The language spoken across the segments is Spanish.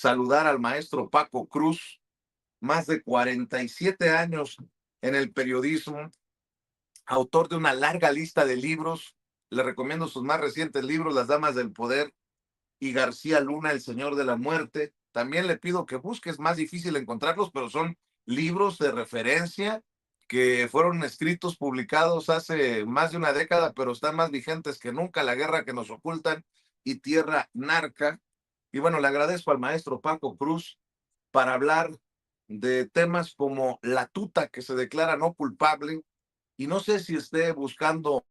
saludar al maestro Paco Cruz, más de 47 años en el periodismo, autor de una larga lista de libros. Le recomiendo sus más recientes libros, Las Damas del Poder y García Luna, El Señor de la Muerte. También le pido que busque, es más difícil encontrarlos, pero son libros de referencia que fueron escritos, publicados hace más de una década, pero están más vigentes que nunca: La guerra que nos ocultan y Tierra Narca. Y bueno, le agradezco al maestro Paco Cruz para hablar de temas como la tuta que se declara no culpable, y no sé si esté buscando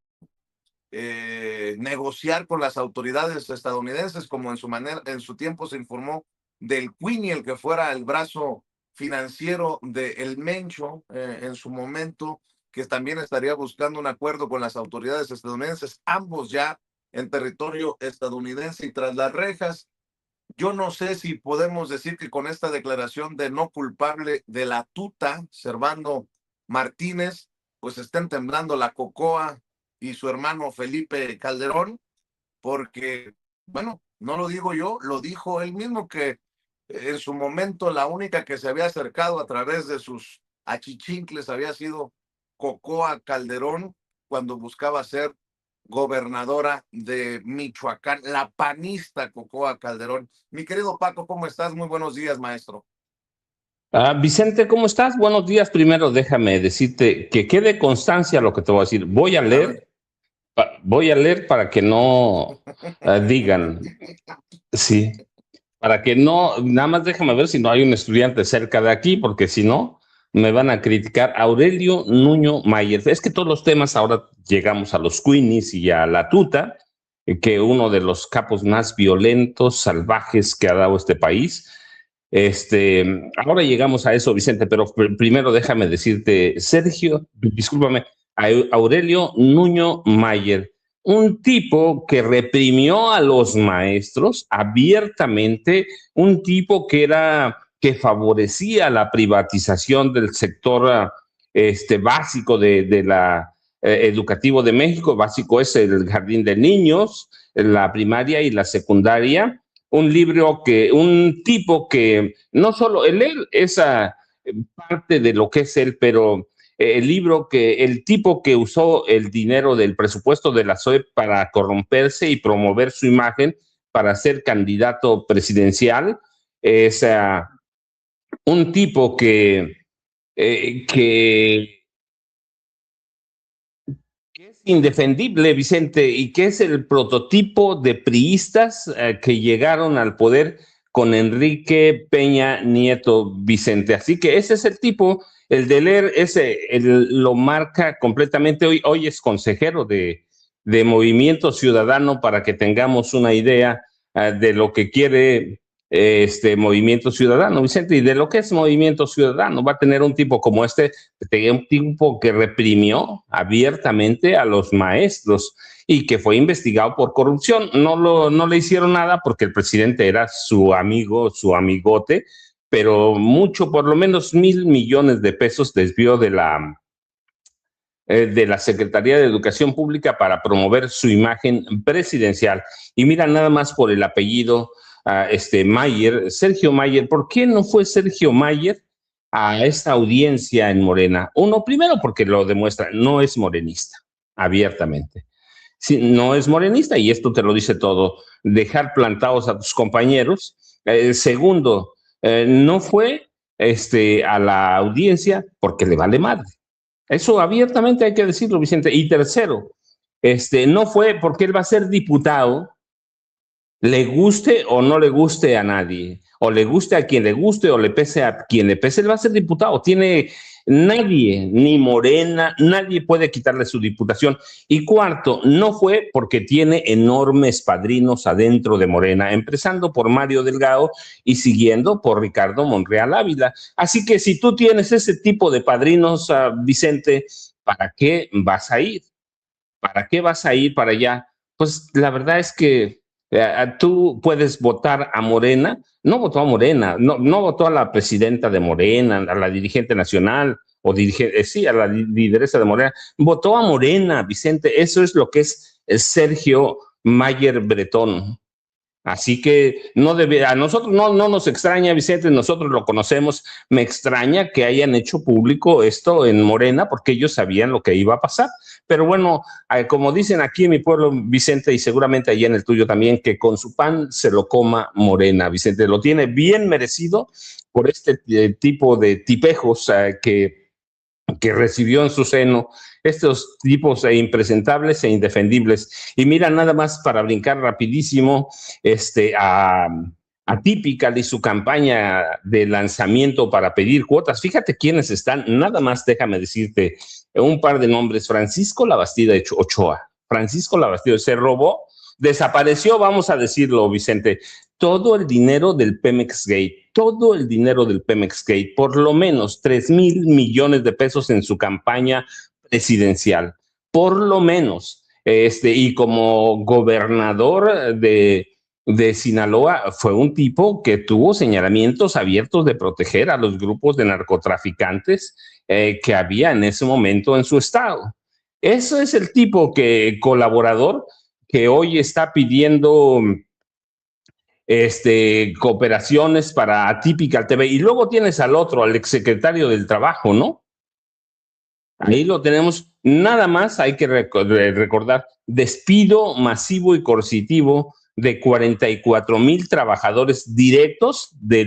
negociar con las autoridades estadounidenses, como en su tiempo se informó del Queenie, el que fuera el brazo financiero de El Mencho en su momento, que también estaría buscando un acuerdo con las autoridades estadounidenses, ambos ya en territorio estadounidense y tras las rejas. Yo no sé si podemos decir que con esta declaración de no culpable de la tuta, Servando Martínez, pues estén temblando la Cocoa y su hermano Felipe Calderón, porque, bueno, no lo digo yo, lo dijo él mismo, que en su momento la única que se había acercado a través de sus achichincles había sido Cocoa Calderón cuando buscaba ser gobernadora de Michoacán, la panista Cocoa Calderón. Mi querido Paco, ¿cómo estás? Muy buenos días, maestro. Vicente, ¿cómo estás? Buenos días. Primero, déjame decirte que quede constancia lo que te voy a decir. A ver. Voy a leer para que no digan, sí, para que no, nada más déjame ver si no hay un estudiante cerca de aquí, porque si no, me van a criticar. Aurelio Nuño Mayer. Es que todos los temas ahora llegamos a los Queenies y a la tuta, que uno de los capos más violentos, salvajes que ha dado este país. Ahora llegamos a eso, Vicente, pero primero déjame decirte, Sergio, discúlpame, Aurelio Nuño Mayer, un tipo que reprimió a los maestros abiertamente, un tipo que favorecía la privatización del sector básico de la educativo de México. Básico es el jardín de niños, la primaria y la secundaria. Un tipo que no solo él esa parte de lo que es él, pero el tipo que usó el dinero del presupuesto de la SOE para corromperse y promover su imagen para ser candidato presidencial, es un tipo que es indefendible, Vicente, y que es el prototipo de priistas que llegaron al poder con Enrique Peña Nieto, Vicente. Así que ese es el tipo, el de leer, lo marca completamente. Hoy es consejero de Movimiento Ciudadano, para que tengamos una idea de lo que quiere Movimiento Ciudadano, Vicente, y de lo que es Movimiento Ciudadano. Va a tener un tipo como un tipo que reprimió abiertamente a los maestros y que fue investigado por corrupción. No le hicieron nada porque el presidente era su amigo, su amigote, pero mucho, por lo menos 1,000 millones de pesos desvió de la Secretaría de Educación Pública para promover su imagen presidencial. Y mira, nada más por el apellido, Mayer, Sergio Mayer. ¿Por qué no fue Sergio Mayer a esta audiencia en Morena? Primero porque lo demuestra, no es morenista, abiertamente. Sí, no es morenista, y esto te lo dice todo, dejar plantados a tus compañeros. Segundo, no fue a la audiencia porque le vale madre. Eso abiertamente hay que decirlo, Vicente. Y tercero, no fue porque él va a ser diputado, le guste o no le guste a nadie, o le guste a quien le guste o le pese a quien le pese. Él va a ser diputado. Nadie, ni Morena, nadie puede quitarle su diputación. Y cuarto, no fue porque tiene enormes padrinos adentro de Morena, empezando por Mario Delgado y siguiendo por Ricardo Monreal Ávila. Así que si tú tienes ese tipo de padrinos, Vicente, ¿para qué vas a ir? ¿Para qué vas a ir para allá? Pues la verdad es que tú puedes votar a Morena. No votó a Morena, no votó a la presidenta de Morena, a la dirigente nacional, sí, a la lideresa de Morena. Votó a Morena, Vicente. Eso es lo que es Sergio Mayer Bretón. Así que no debe, a nosotros no nos extraña, Vicente, nosotros lo conocemos. Me extraña que hayan hecho público esto en Morena porque ellos sabían lo que iba a pasar. Pero bueno, como dicen aquí en mi pueblo, Vicente, y seguramente allá en el tuyo también, que con su pan se lo coma Morena. Vicente lo tiene bien merecido por este tipo de tipejos que recibió en su seno, estos tipos impresentables e indefendibles. Y mira, nada más para brincar rapidísimo, a Typical y su campaña de lanzamiento para pedir cuotas. Fíjate quiénes están, nada más déjame decirte un par de nombres. Francisco Labastida Ochoa. Francisco Labastida se robó, desapareció, vamos a decirlo, Vicente, todo el dinero del Pemex Gate, todo el dinero del Pemex Gate, por lo menos 3,000 millones de pesos en su campaña presidencial, por lo menos. Y como gobernador de Sinaloa, fue un tipo que tuvo señalamientos abiertos de proteger a los grupos de narcotraficantes que había en ese momento en su estado. Eso es el tipo colaborador que hoy está pidiendo cooperaciones para Atypical TV. Y luego tienes al otro, al exsecretario del Trabajo, ¿no? Ahí lo tenemos. Nada más hay que recordar, despido masivo y coercitivo de 44,000 trabajadores directos de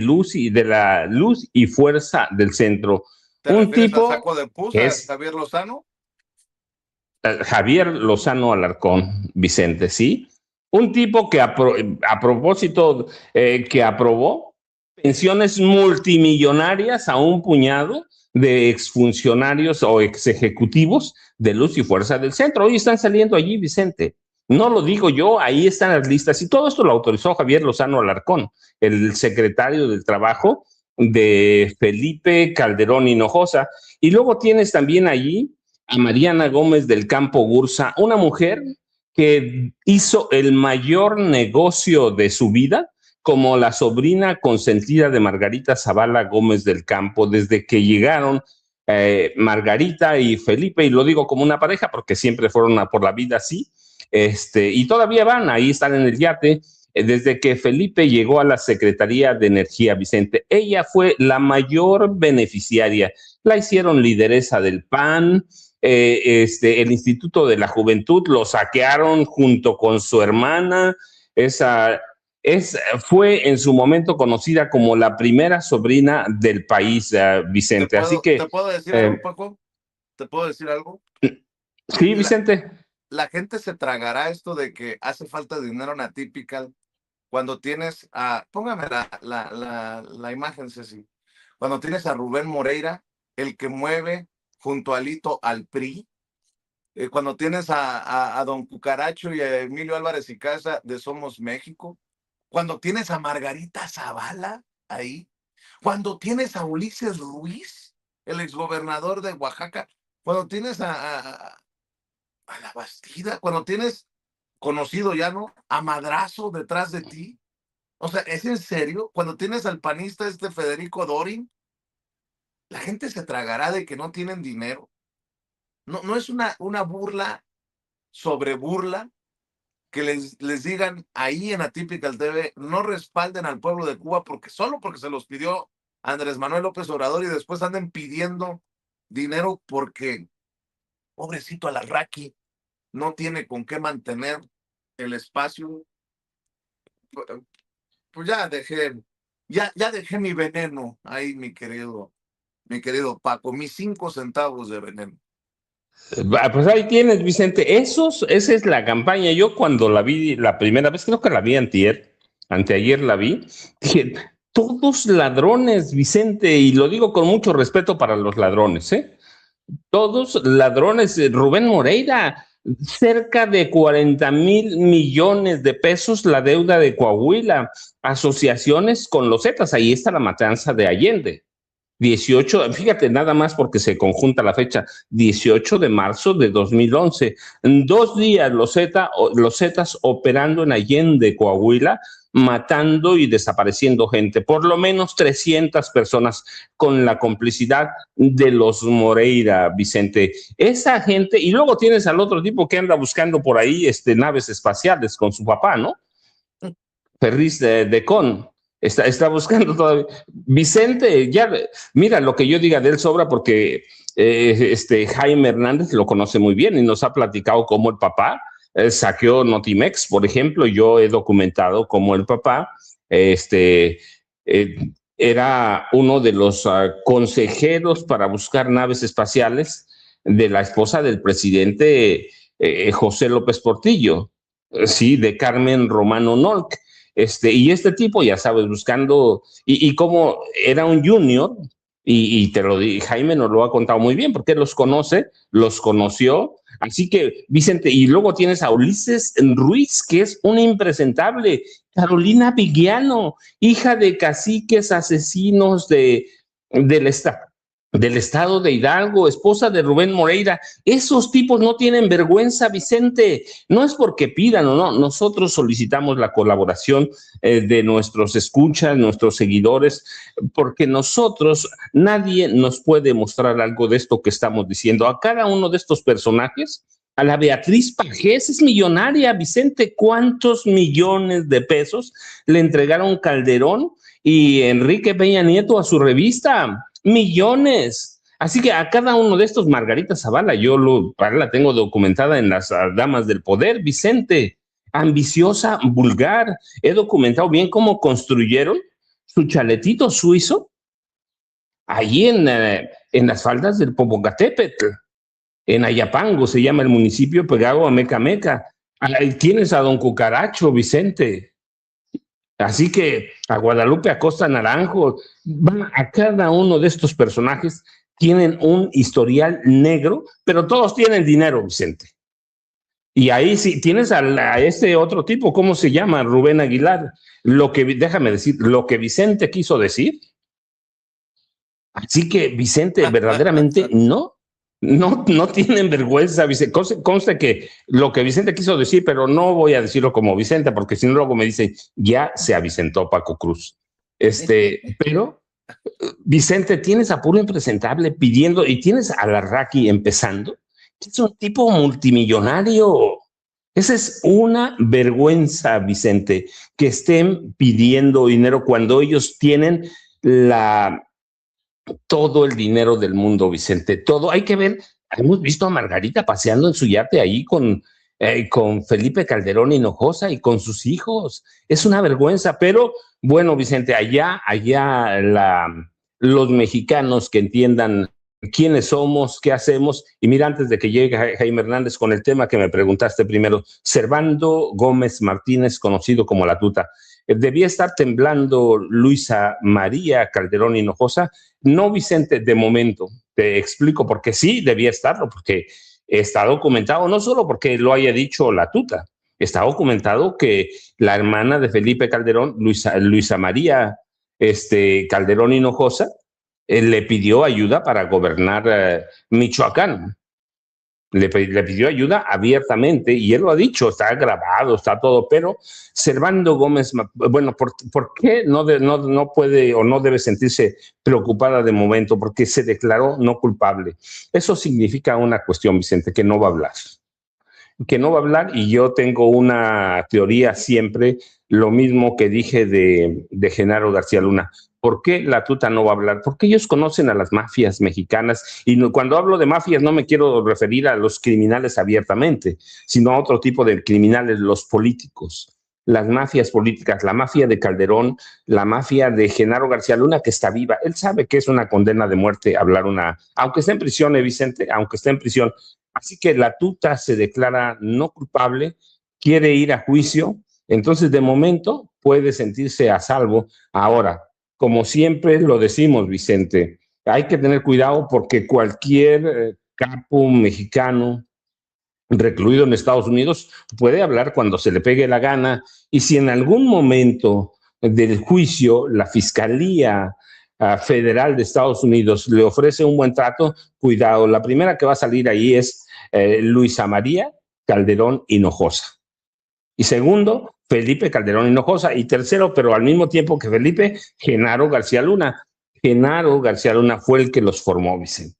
la luz y fuerza del centro. ¿Te un refieres tipo al saco de pus, que a es Javier Lozano? Javier Lozano Alarcón, Vicente, ¿sí? Un tipo que a propósito, que aprobó pensiones multimillonarias a un puñado de exfuncionarios o exejecutivos de luz y fuerza del centro. Hoy están saliendo allí, Vicente. No lo digo yo, ahí están las listas. Y todo esto lo autorizó Javier Lozano Alarcón, el secretario del Trabajo de Felipe Calderón Hinojosa. Y luego tienes también allí a Mariana Gómez del Campo Gursa, una mujer que hizo el mayor negocio de su vida como la sobrina consentida de Margarita Zavala Gómez del Campo, desde que llegaron Margarita y Felipe, y lo digo como una pareja porque siempre fueron por la vida así, y todavía van, ahí están en el yate, desde que Felipe llegó a la Secretaría de Energía, Vicente. Ella fue la mayor beneficiaria, la hicieron lideresa del PAN, el Instituto de la Juventud lo saquearon junto con su hermana. Fue en su momento conocida como la primera sobrina del país, Vicente. Así que. ¿Te puedo decir algo, Paco? ¿Te puedo decir algo? Sí, Vicente. La gente se tragará esto de que hace falta dinero en Atypical cuando tienes póngame la imagen, Ceci. Cuando tienes a Rubén Moreira, el que mueve junto a Alito al PRI, cuando tienes a Don Cucaracho y a Emilio Álvarez y Casa de Somos México, cuando tienes a Margarita Zavala ahí, cuando tienes a Ulises Ruiz, el exgobernador de Oaxaca, cuando tienes a la Bastida, cuando tienes conocido ya, ¿no? A Madrazo detrás de ti. O sea, ¿es en serio? Cuando tienes al panista Federico Dorin, la gente se tragará de que no tienen dinero. No es una burla sobre burla que les digan ahí en Atypical TV, no respalden al pueblo de Cuba solo porque se los pidió Andrés Manuel López Obrador y después anden pidiendo dinero porque, pobrecito Alarraqui, no tiene con qué mantener el espacio. Pues ya dejé mi veneno ahí, mi querido Paco, mis 5 centavos de veneno. Pues ahí tienes, Vicente. Esa es la campaña. Yo cuando la vi la primera vez, creo que la vi anteayer la vi, dije, todos ladrones, Vicente, y lo digo con mucho respeto para los ladrones, ¿eh? Todos ladrones. Rubén Moreira, cerca de 40,000 millones de pesos la deuda de Coahuila, asociaciones con los Zetas, ahí está la matanza de Allende. 18, fíjate, nada más porque se conjunta la fecha, 18 de marzo de 2011. En 2 días los Zetas operando en Allende, Coahuila, matando y desapareciendo gente, por lo menos 300 personas con la complicidad de los Moreira, Vicente. Esa gente, y luego tienes al otro tipo que anda buscando por ahí naves espaciales con su papá, ¿no? Ferriz de Con. Está buscando todavía. Vicente, ya, mira, lo que yo diga de él sobra porque Jaime Hernández lo conoce muy bien y nos ha platicado cómo el papá saqueó Notimex, por ejemplo. Yo he documentado cómo el papá eh, era uno de los consejeros para buscar naves espaciales de la esposa del presidente José López Portillo, sí, de Carmen Romano Nolc. Y este tipo, ya sabes, buscando, y como era un junior, y te lo di, Jaime nos lo ha contado muy bien, porque él los conoce, los conoció. Así que, Vicente, y luego tienes a Ulises Ruiz, que es un impresentable, Carolina Vigiano, hija de caciques asesinos del, esta, del estado de Hidalgo, esposa de Rubén Moreira. Esos tipos no tienen vergüenza, Vicente. No es porque pidan o no, nosotros solicitamos la colaboración de nuestros escuchas, nuestros seguidores, porque nosotros, nadie nos puede mostrar algo de esto que estamos diciendo. A cada uno de estos personajes, a la Beatriz Pajés es millonaria, Vicente. ¿Cuántos millones de pesos le entregaron Calderón y Enrique Peña Nieto a su revista? Millones. Así que a cada uno de estos, Margarita Zavala, la tengo documentada en las Damas del Poder, Vicente, ambiciosa, vulgar. He documentado bien cómo construyeron su chaletito suizo allí en las faldas del Popocatépetl, en Ayapango, se llama el municipio pegado a Meca Meca. Ahí tienes a don Cucaracho, Vicente. Así que a Guadalupe Acosta Naranjo, a cada uno de estos personajes tienen un historial negro, pero todos tienen dinero, Vicente. Y ahí sí tienes a este otro tipo, ¿cómo se llama? Rubén Aguilar. Déjame decir, lo que Vicente quiso decir. Así que Vicente, verdaderamente no tienen vergüenza, Vicente. Conste que lo que Vicente quiso decir, pero no voy a decirlo como Vicente, porque si no luego me dice, ya se avicentó Paco Cruz. Pero Vicente, tienes a puro impresentable pidiendo, y tienes a Larraqui empezando, que es un tipo multimillonario. Esa es una vergüenza, Vicente, que estén pidiendo dinero cuando ellos tienen todo el dinero del mundo, Vicente, todo. Hay que ver, hemos visto a Margarita paseando en su yate ahí con Felipe Calderón Hinojosa y con sus hijos. Es una vergüenza, pero bueno, Vicente, allá los mexicanos que entiendan quiénes somos, qué hacemos. Y mira, antes de que llegue Jaime Hernández con el tema que me preguntaste primero, Servando Gómez Martínez, conocido como La Tuta. Debía estar temblando Luisa María Calderón Hinojosa. No, Vicente, de momento. Te explico por qué sí debía estarlo, porque está documentado, no solo porque lo haya dicho La Tuta, está documentado que la hermana de Felipe Calderón, Luisa María Calderón Hinojosa, le pidió ayuda para gobernar Michoacán. Le pidió ayuda abiertamente y él lo ha dicho, está grabado, está todo, pero Servando Gómez, bueno, ¿por qué no puede o no debe sentirse preocupada de momento? Porque se declaró no culpable. Eso significa una cuestión, Vicente, que no va a hablar. Que no va a hablar, y yo tengo una teoría siempre, lo mismo que dije de Genaro García Luna. ¿Por qué La Tuta no va a hablar? Porque ellos conocen a las mafias mexicanas, y cuando hablo de mafias no me quiero referir a los criminales abiertamente, sino a otro tipo de criminales, los políticos. Las mafias políticas, la mafia de Calderón, la mafia de Genaro García Luna, que está viva. Él sabe que es una condena de muerte hablar aunque esté en prisión, Vicente, aunque esté en prisión. Así que La Tuta se declara no culpable, quiere ir a juicio, entonces de momento puede sentirse a salvo. Ahora, como siempre lo decimos, Vicente, hay que tener cuidado porque cualquier capo mexicano recluido en Estados Unidos puede hablar cuando se le pegue la gana, y si en algún momento del juicio la Fiscalía Federal de Estados Unidos le ofrece un buen trato, cuidado, la primera que va a salir ahí es Luisa María Calderón Hinojosa. Y segundo, Felipe Calderón Hinojosa. Y tercero, pero al mismo tiempo que Felipe, Genaro García Luna. Genaro García Luna fue el que los formó, Vicente.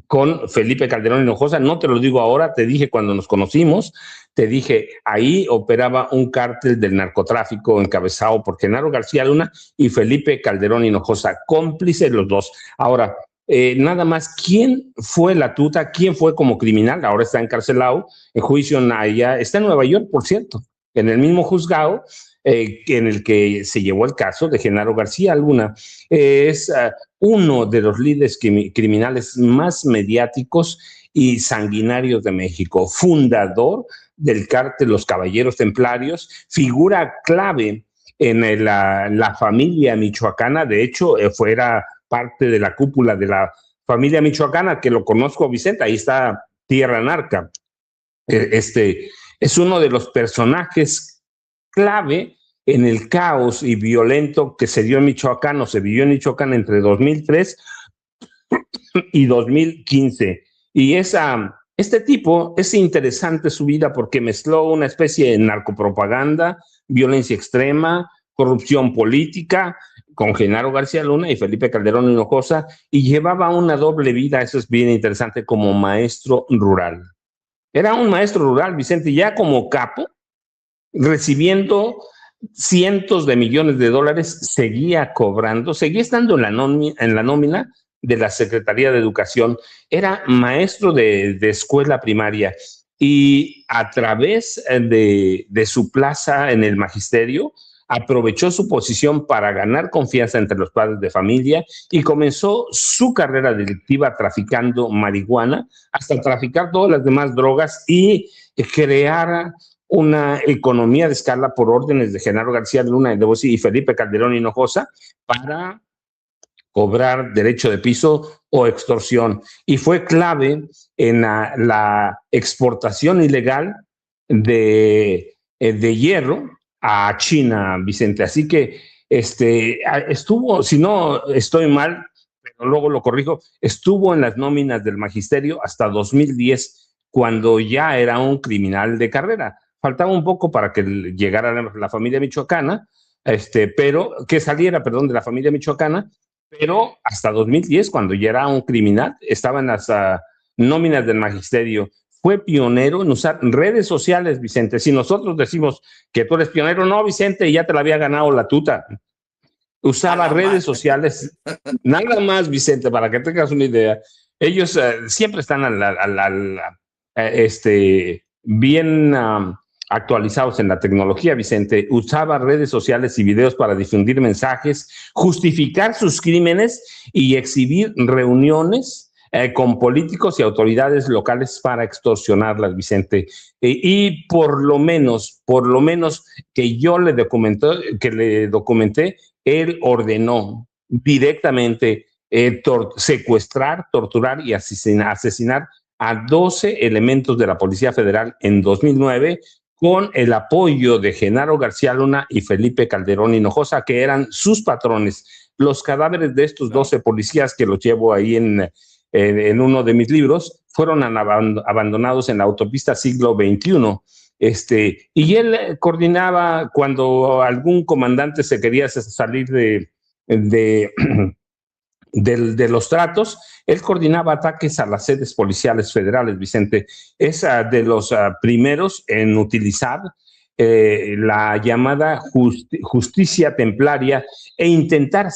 con Felipe Calderón Hinojosa. No te lo digo ahora, te dije cuando nos conocimos, te dije, ahí operaba un cártel del narcotráfico encabezado por Genaro García Luna y Felipe Calderón Hinojosa, cómplices los dos. Ahora, nada más, ¿quién fue la tuta? ¿Quién fue como criminal? Ahora está encarcelado en juicio allá, está en Nueva York, por cierto, en el mismo juzgado en el que se llevó el caso de Genaro García Luna. Es uno de los líderes criminales más mediáticos y sanguinarios de México, fundador del cártel Los Caballeros Templarios, figura clave en la familia michoacana. De hecho, fuera parte de la cúpula de la familia michoacana, que lo conozco, Vicente, ahí está Tierra Narca. Es uno de los personajes clave en el caos y violento que se dio en Michoacán o se vivió en Michoacán entre 2003 y 2015. Y este tipo, es interesante su vida porque mezcló una especie de narcopropaganda, violencia extrema, corrupción política, con Genaro García Luna y Felipe Calderón Hinojosa, y llevaba una doble vida, eso es bien interesante, como maestro rural. Era un maestro rural, Vicente, ya como capo, recibiendo cientos de millones de dólares, seguía cobrando, seguía estando en la nómina de la Secretaría de Educación. Era maestro de escuela primaria y a través de su plaza en el magisterio, aprovechó su posición para ganar confianza entre los padres de familia y comenzó su carrera delictiva traficando marihuana hasta traficar todas las demás drogas y crear una economía de escala por órdenes de Genaro García Luna y Felipe Calderón Hinojosa para cobrar derecho de piso o extorsión. Y fue clave en la exportación ilegal de hierro a China, Vicente. Así que estuvo, si no estoy mal, pero luego lo corrijo, estuvo en las nóminas del magisterio hasta 2010, cuando ya era un criminal de carrera. Faltaba un poco para que llegara la familia michoacana, pero que saliera, perdón, de la familia michoacana, pero hasta 2010, cuando ya era un criminal, estaba en las nóminas del magisterio. Fue pionero en usar redes sociales, Vicente. Si nosotros decimos que tú eres pionero, no, Vicente, ya te la había ganado la tuta. Usaba redes sociales, nada más, Vicente, para que tengas una idea. Ellos siempre están bien actualizados en la tecnología, Vicente. Usaba redes sociales y videos para difundir mensajes, justificar sus crímenes y exhibir reuniones con políticos y autoridades locales para extorsionarlas, Vicente. Y por lo menos que yo le documenté, él ordenó directamente secuestrar, torturar y asesinar a 12 elementos de la Policía Federal en 2009, con el apoyo de Genaro García Luna y Felipe Calderón Hinojosa, que eran sus patrones. Los cadáveres de estos 12 policías, que los llevo ahí en uno de mis libros, fueron abandonados en la autopista Siglo XXI. Y él coordinaba cuando algún comandante se quería salir de los tratos, él coordinaba ataques a las sedes policiales federales, Vicente. Es de los primeros en utilizar la llamada justicia templaria e intentar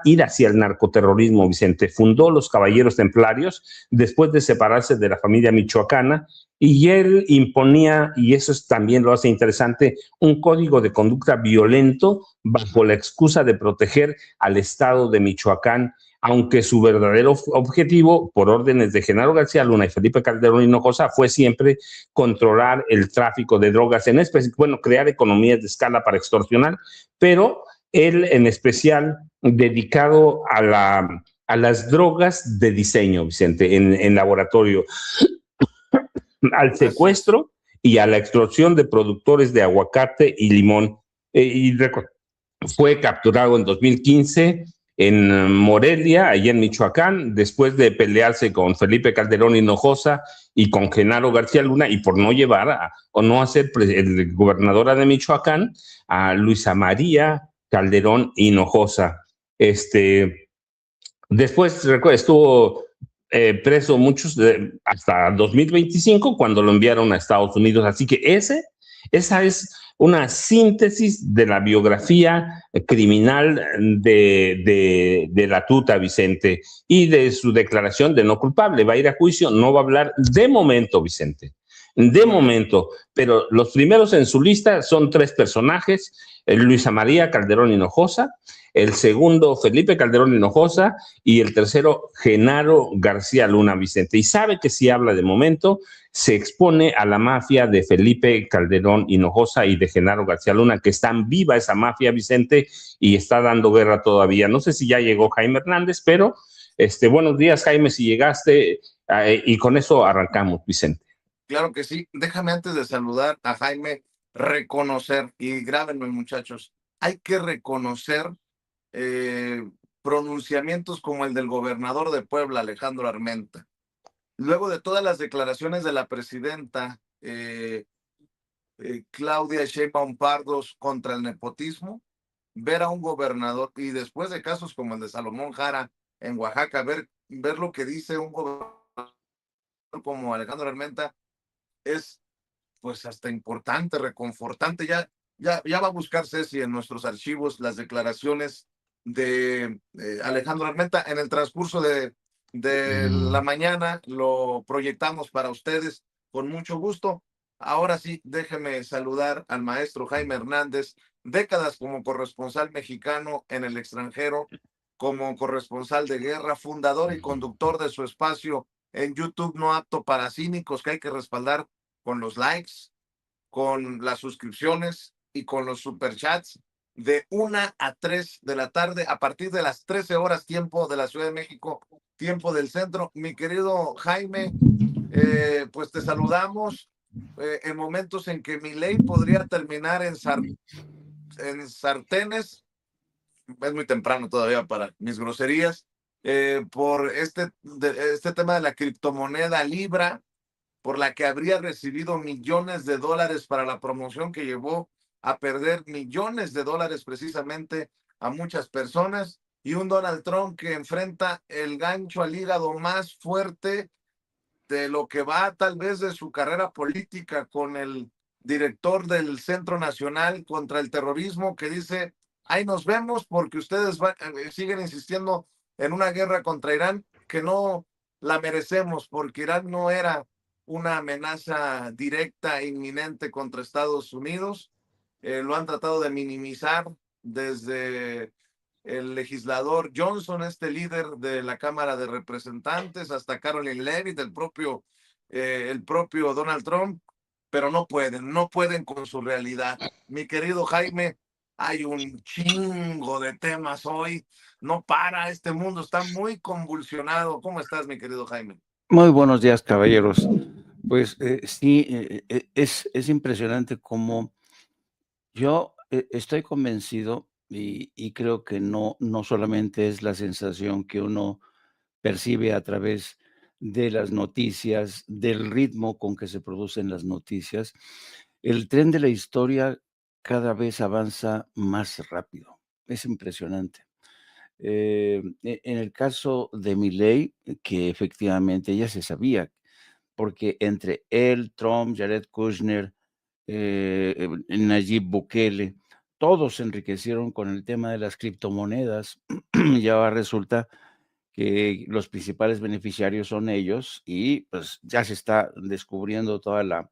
ir hacia el narcoterrorismo, Vicente. Fundó los Caballeros Templarios después de separarse de la familia michoacana, y él imponía, y eso también lo hace interesante, un código de conducta violento bajo la excusa de proteger al estado de Michoacán, aunque su verdadero objetivo, por órdenes de Genaro García Luna y Felipe Calderón Hinojosa, fue siempre controlar el tráfico de drogas, en especial, crear economías de escala para extorsionar, pero él en especial dedicado a las drogas de diseño, Vicente, en laboratorio, al secuestro y a la extorsión de productores de aguacate y limón. Fue capturado en 2015 en Morelia, allá en Michoacán, después de pelearse con Felipe Calderón Hinojosa y con Genaro García Luna, y por no llevar o no hacer gobernadora de Michoacán a Luisa María Calderón Hinojosa. Después estuvo preso muchos hasta 2025 cuando lo enviaron a Estados Unidos. Así que esa es una síntesis de la biografía criminal de la tuta Vicente y de su declaración de no culpable. Va a ir a juicio, no va a hablar de momento, Vicente. De momento, pero los primeros en su lista son tres personajes: Luisa María Calderón Hinojosa, el segundo Felipe Calderón Hinojosa y el tercero Genaro García Luna, Vicente. Y sabe que si habla de momento, se expone a la mafia de Felipe Calderón Hinojosa y de Genaro García Luna, que están viva esa mafia, Vicente, y está dando guerra todavía. No sé si ya llegó Jaime Hernández, pero buenos días, Jaime, si llegaste, y con eso arrancamos, Vicente. Claro que sí. Déjame antes de saludar a Jaime reconocer, y grábenme muchachos, hay que reconocer eh, pronunciamientos como el del gobernador de Puebla, Alejandro Armenta. Luego de todas las declaraciones de la presidenta Claudia Sheinbaum Pardos contra el nepotismo, ver a un gobernador y después de casos como el de Salomón Jara en Oaxaca, ver lo que dice un gobernador como Alejandro Armenta es pues hasta importante, reconfortante. Ya va a buscar Ceci en nuestros archivos las declaraciones de Alejandro Armenta en el transcurso de la mañana. Lo proyectamos para ustedes con mucho gusto. Ahora sí, déjeme saludar al maestro Jaime Hernández, décadas como corresponsal mexicano en el extranjero, como corresponsal de guerra, fundador y conductor de su espacio en YouTube No Apto para Cínicos, que hay que respaldar con los likes, con las suscripciones y con los superchats de 1 a 3 de la tarde, a partir de las 13 horas, tiempo de la Ciudad de México, tiempo del centro. Mi querido Jaime, pues te saludamos en momentos en que mi ley podría terminar en sartenes. Es muy temprano todavía para mis groserías, por este tema de la criptomoneda Libra, por la que habría recibido millones de dólares para la promoción que llevó a perder millones de dólares precisamente a muchas personas, y un Donald Trump que enfrenta el gancho al hígado más fuerte de lo que va tal vez de su carrera política, con el director del Centro Nacional contra el Terrorismo que dice, ahí nos vemos porque ustedes siguen insistiendo en una guerra contra Irán que no la merecemos, porque Irán no era una amenaza directa e inminente contra Estados Unidos. Lo han tratado de minimizar desde el legislador Johnson, este líder de la Cámara de Representantes, hasta Caroline Levitt, el propio Donald Trump, pero no pueden con su realidad. Mi querido Jaime, hay un chingo de temas hoy, no para, este mundo está muy convulsionado. ¿Cómo estás, mi querido Jaime? Muy buenos días, caballeros. Pues sí, es impresionante cómo yo estoy convencido y creo que no solamente es la sensación que uno percibe a través de las noticias, del ritmo con que se producen las noticias. El tren de la historia cada vez avanza más rápido. Es impresionante. En el caso de Milei, que efectivamente ya se sabía, porque entre él, Trump, Jared Kushner, Nayib Bukele, todos se enriquecieron con el tema de las criptomonedas. Y ahora resulta que los principales beneficiarios son ellos y pues ya se está descubriendo toda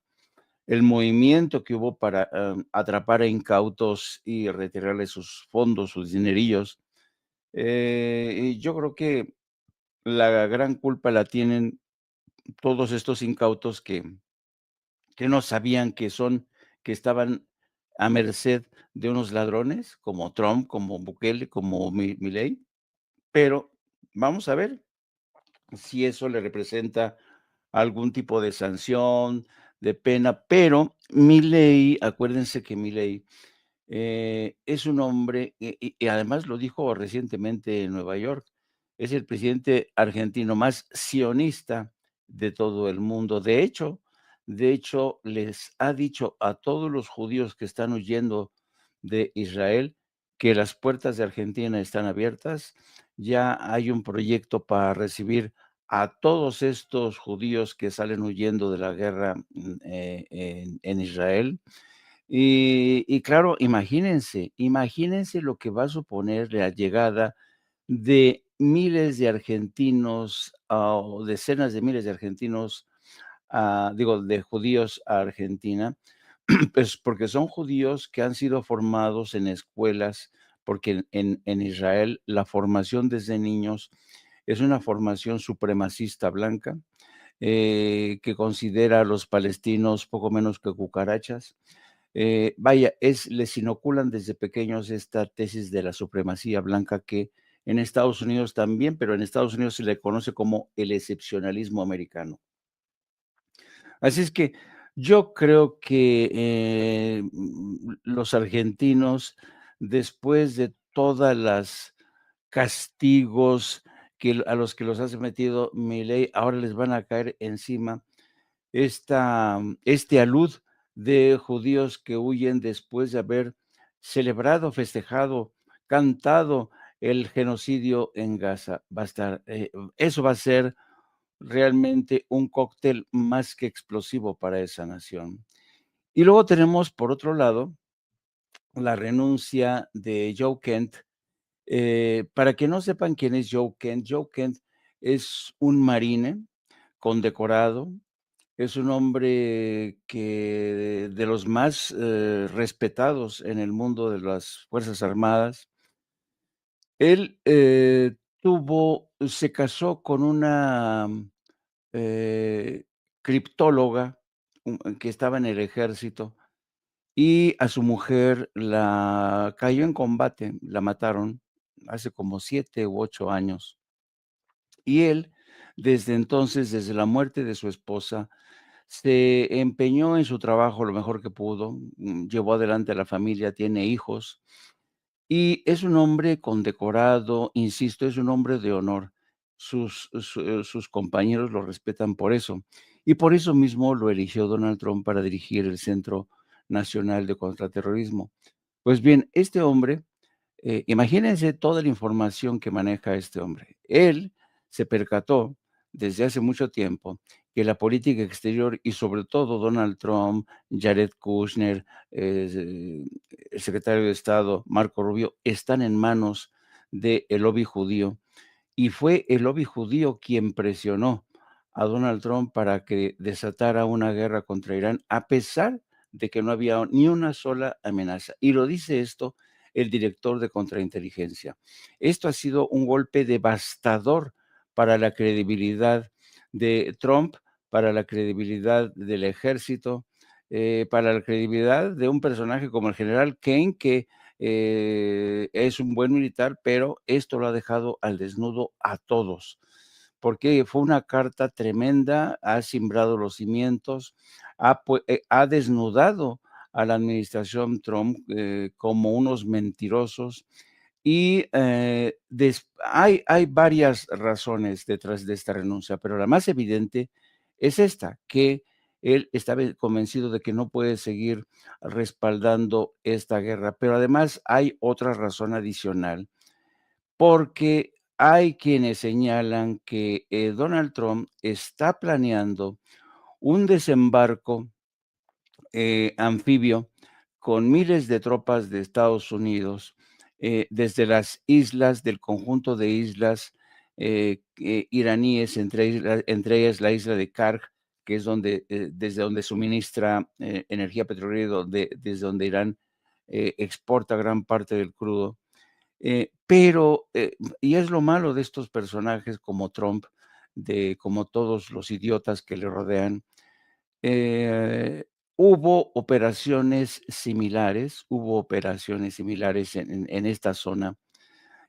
el movimiento que hubo para atrapar a incautos y retirarles sus fondos, sus dinerillos. Y yo creo que la gran culpa la tienen todos estos incautos que no sabían que estaban a merced de unos ladrones como Trump, como Bukele, como Milei, pero vamos a ver si eso le representa algún tipo de sanción, de pena, pero Milei, acuérdense que Milei es un hombre, y además lo dijo recientemente en Nueva York, es el presidente argentino más sionista de todo el mundo. De hecho, les ha dicho a todos los judíos que están huyendo de Israel que las puertas de Argentina están abiertas. Ya hay un proyecto para recibir a todos estos judíos que salen huyendo de la guerra en Israel. Y claro, imagínense lo que va a suponer la llegada de miles de argentinos, o decenas de miles de argentinos, digo, de judíos a Argentina, pues porque son judíos que han sido formados en escuelas, porque en Israel la formación desde niños es una formación supremacista blanca, que considera a los palestinos poco menos que cucarachas. Vaya, les inoculan desde pequeños esta tesis de la supremacía blanca que en Estados Unidos también, pero en Estados Unidos se le conoce como el excepcionalismo americano. Así es que yo creo que los argentinos, después de todas las castigos a los que los ha sometido Milei, ahora les van a caer encima este alud de judíos que huyen después de haber celebrado, festejado, cantado el genocidio en Gaza. Eso va a ser realmente un cóctel más que explosivo para esa nación. Y luego tenemos, por otro lado, la renuncia de Joe Kent. Para que no sepan quién es Joe Kent es un marine condecorado, es un hombre que de los más respetados en el mundo de las Fuerzas Armadas. Él se casó con una eh, criptóloga que estaba en el ejército, y a su mujer la cayó en combate, la mataron hace como 7 u 8 años. Y él, desde entonces, desde la muerte de su esposa, se empeñó en su trabajo lo mejor que pudo, llevó adelante a la familia, tiene hijos, y es un hombre condecorado, insisto, es un hombre de honor. Sus compañeros lo respetan por eso. Y por eso mismo lo eligió Donald Trump para dirigir el Centro Nacional de Contraterrorismo. Pues bien, este hombre, imagínense toda la información que maneja este hombre. Él se percató desde hace mucho tiempo que la política exterior y sobre todo Donald Trump, Jared Kushner, el secretario de Estado Marco Rubio, están en manos del lobby judío. Y fue el lobby judío quien presionó a Donald Trump para que desatara una guerra contra Irán, a pesar de que no había ni una sola amenaza. Y lo dice esto el director de contrainteligencia. Esto ha sido un golpe devastador para la credibilidad de Trump, para la credibilidad del ejército, para la credibilidad de un personaje como el general Kane, que es un buen militar, pero esto lo ha dejado al desnudo a todos, porque fue una carta tremenda, ha simbrado los cimientos, ha desnudado a la administración Trump como unos mentirosos. Y hay varias razones detrás de esta renuncia, pero la más evidente es esta, que él estaba convencido de que no puede seguir respaldando esta guerra. Pero además hay otra razón adicional, porque hay quienes señalan que Donald Trump está planeando un desembarco anfibio con miles de tropas de Estados Unidos desde las islas, del conjunto de islas iraníes, entre ellas la isla de Karg, que es desde donde suministra energía petrolera, desde donde Irán exporta gran parte del crudo. Y es lo malo de estos personajes como Trump, como todos los idiotas que le rodean. eh, hubo operaciones similares en esta zona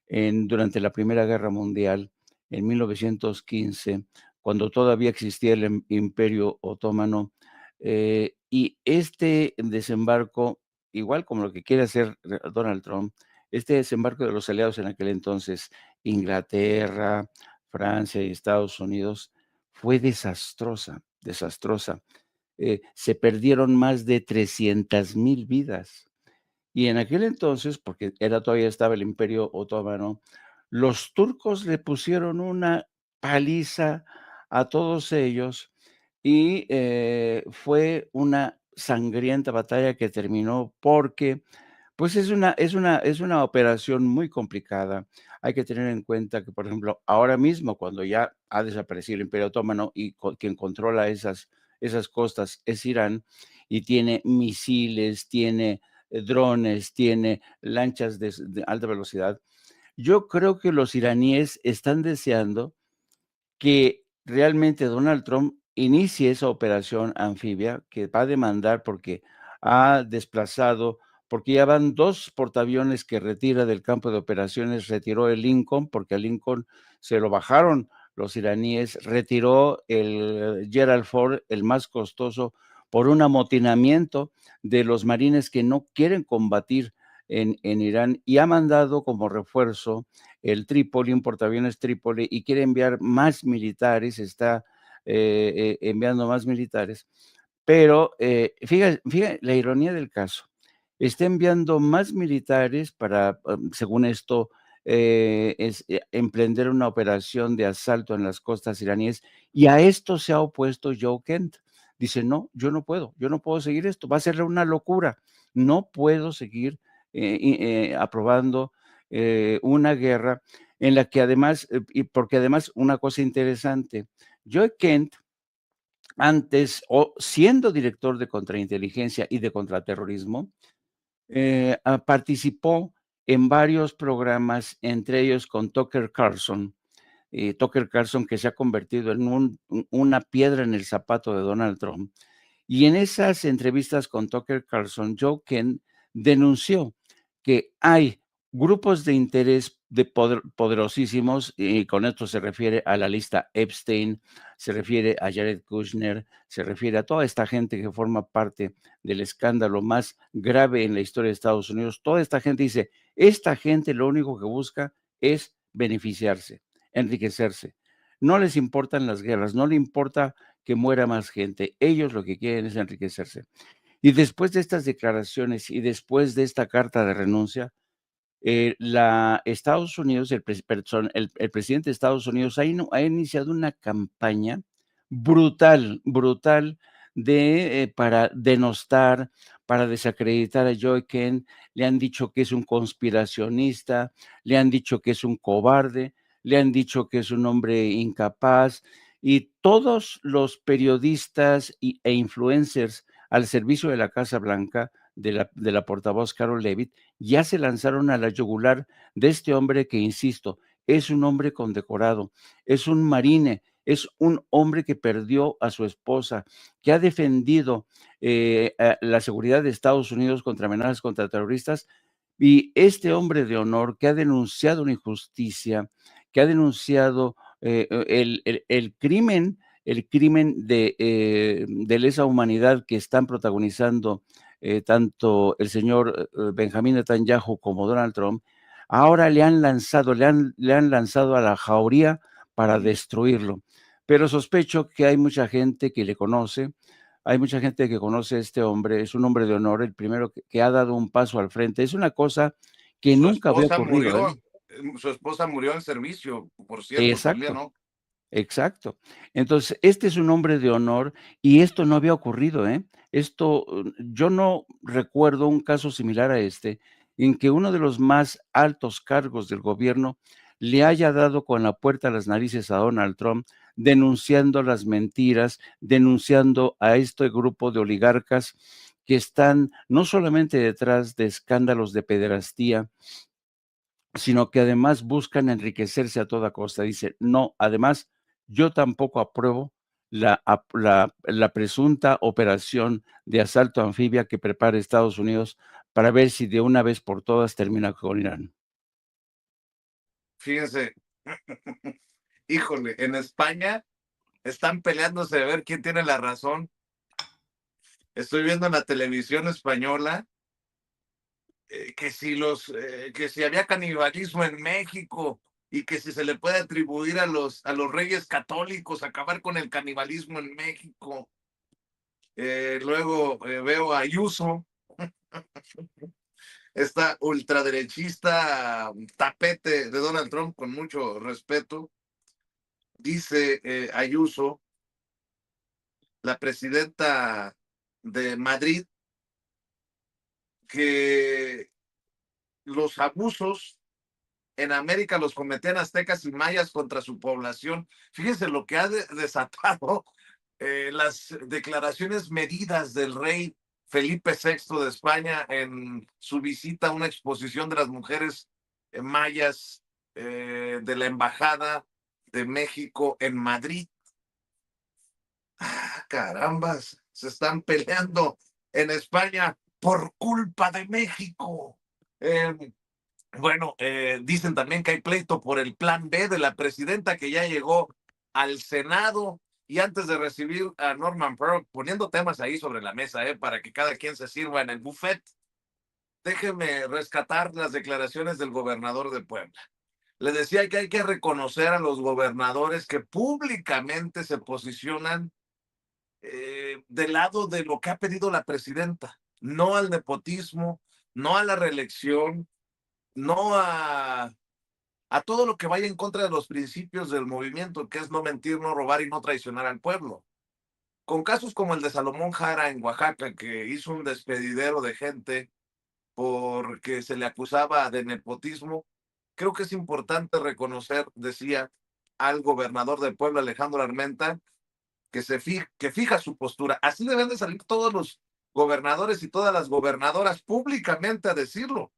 durante la Primera Guerra Mundial, en 1915, cuando todavía existía el Imperio Otomano. Y este desembarco, igual como lo que quiere hacer Donald Trump, este desembarco de los aliados en aquel entonces, Inglaterra, Francia y Estados Unidos, fue desastrosa, desastrosa. Se perdieron más de 300,000 vidas. Y en aquel entonces, porque todavía estaba el Imperio Otomano, los turcos le pusieron una paliza a todos ellos y fue una sangrienta batalla que terminó porque pues es una operación muy complicada. Hay que tener en cuenta que, por ejemplo, ahora mismo, cuando ya ha desaparecido el Imperio Otomano y quien controla esas costas es Irán, y tiene misiles, tiene drones, tiene lanchas de alta velocidad. Yo creo que los iraníes están deseando que realmente Donald Trump inicie esa operación anfibia que va a demandar porque ha desplazado, porque ya van 2 portaaviones que retira del campo de operaciones, retiró el Lincoln, porque al Lincoln se lo bajaron los iraníes, retiró el Gerald Ford, el más costoso, por un amotinamiento de los marines que no quieren combatir en Irán, y ha mandado como refuerzo el Trípoli, un portaaviones Trípoli, y quiere enviar más militares, está enviando más militares, pero fíjate la ironía del caso, está enviando más militares para, según esto, emprender una operación de asalto en las costas iraníes, y a esto se ha opuesto Joe Kent. Dice, no, yo no puedo seguir esto, va a ser una locura, no puedo seguir aprobando una guerra en la que además, y porque además una cosa interesante, Joe Kent, antes, o siendo director de contrainteligencia y de contraterrorismo, participó en varios programas, entre ellos con Tucker Carlson, que se ha convertido en una piedra en el zapato de Donald Trump. Y en esas entrevistas con Tucker Carlson, Joe Kent denunció que hay grupos de interés poderosísimos, y con esto se refiere a la lista Epstein, se refiere a Jared Kushner, se refiere a toda esta gente que forma parte del escándalo más grave en la historia de Estados Unidos. Toda esta gente dice, esta gente lo único que busca es beneficiarse, enriquecerse. No les importan las guerras, no le importa que muera más gente. Ellos lo que quieren es enriquecerse. Y después de estas declaraciones y después de esta carta de renuncia, Estados Unidos, el presidente de Estados Unidos ha iniciado una campaña brutal, brutal para denostar, para desacreditar a Joe Kent. Le han dicho que es un conspiracionista, le han dicho que es un cobarde, le han dicho que es un hombre incapaz, y todos los periodistas e influencers al servicio de la Casa Blanca, de la portavoz Carol Levitt, ya se lanzaron a la yugular de este hombre que, insisto, es un hombre condecorado, es un marine, es un hombre que perdió a su esposa, que ha defendido a la seguridad de Estados Unidos contra amenazas contra terroristas, y este hombre de honor que ha denunciado una injusticia, que ha denunciado el crimen de lesa humanidad que están protagonizando tanto el señor Benjamín Netanyahu como Donald Trump, ahora le han lanzado a la jauría para destruirlo. Pero sospecho que hay mucha gente que le conoce, hay mucha gente que conoce a este hombre, es un hombre de honor, el primero que ha dado un paso al frente. Es una cosa que Su nunca había esposa ocurrido, ¿eh? murió, su esposa murió en servicio, por cierto, también, Exacto. ¿no? Exacto. Entonces, este es un hombre de honor y esto no había ocurrido, ¿eh? Esto, yo no recuerdo un caso similar a este, en que uno de los más altos cargos del gobierno le haya dado con la puerta a las narices a Donald Trump, denunciando las mentiras, denunciando a este grupo de oligarcas que están no solamente detrás de escándalos de pederastía, sino que además buscan enriquecerse a toda costa. Dice, no, además, yo tampoco apruebo la presunta operación de asalto anfibia que prepara Estados Unidos para ver si de una vez por todas termina con Irán. Fíjense, híjole, en España están peleándose a ver quién tiene la razón. Estoy viendo en la televisión española que si había canibalismo en México y que si se le puede atribuir a los reyes católicos acabar con el canibalismo en México. Luego veo a Ayuso, esta ultraderechista tapete de Donald Trump, con mucho respeto, dice Ayuso, la presidenta de Madrid, que los abusos en América los cometían aztecas y mayas contra su población. Fíjense lo que ha desatado las declaraciones medidas del rey Felipe VI de España en su visita a una exposición de las mujeres mayas de la Embajada de México en Madrid. Ah, carambas, se están peleando en España por culpa de México. Bueno, dicen también que hay pleito por el plan B de la presidenta que ya llegó al Senado y antes de recibir a Norman Pearl, poniendo temas ahí sobre la mesa, para que cada quien se sirva en el buffet, déjeme rescatar las declaraciones del gobernador de Puebla. Le decía que hay que reconocer a los gobernadores que públicamente se posicionan del lado de lo que ha pedido la presidenta, no al nepotismo, no a la reelección, no a todo lo que vaya en contra de los principios del movimiento, que es no mentir, no robar y no traicionar al pueblo. Con casos como el de Salomón Jara en Oaxaca, que hizo un despedidero de gente porque se le acusaba de nepotismo, creo que es importante reconocer, decía, al gobernador de Puebla, Alejandro Armenta, que fija su postura. Así deben de salir todos los gobernadores y todas las gobernadoras públicamente a decirlo,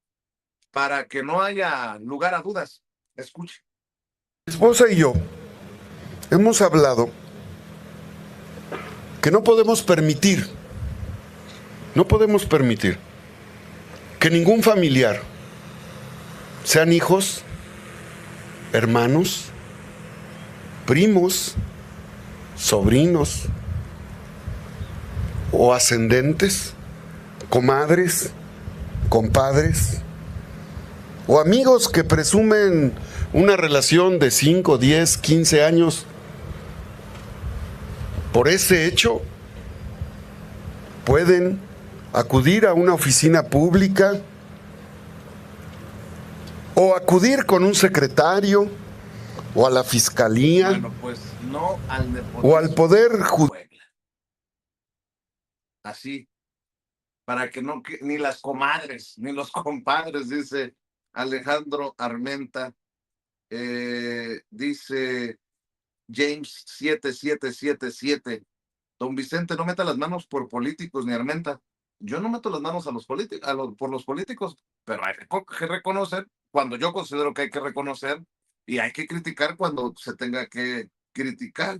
para que no haya lugar a dudas. Escuche. Mi esposa y yo hemos hablado que no podemos permitir que ningún familiar, sean hijos, hermanos, primos, sobrinos o ascendentes, comadres, compadres o amigos que presumen una relación de 5, 10, 15 años, por ese hecho pueden acudir a una oficina pública o acudir con un secretario o a la fiscalía, bueno, pues, no al nepotismo, o al poder judicial. Así, para que no, ni las comadres, ni los compadres, dice Alejandro Armenta. Dice James 7777. Don Vicente, no meta las manos por políticos ni Armenta. Yo no meto las manos a los políticos, por los políticos, pero hay que reconocer cuando yo considero que hay que reconocer y hay que criticar cuando se tenga que criticar.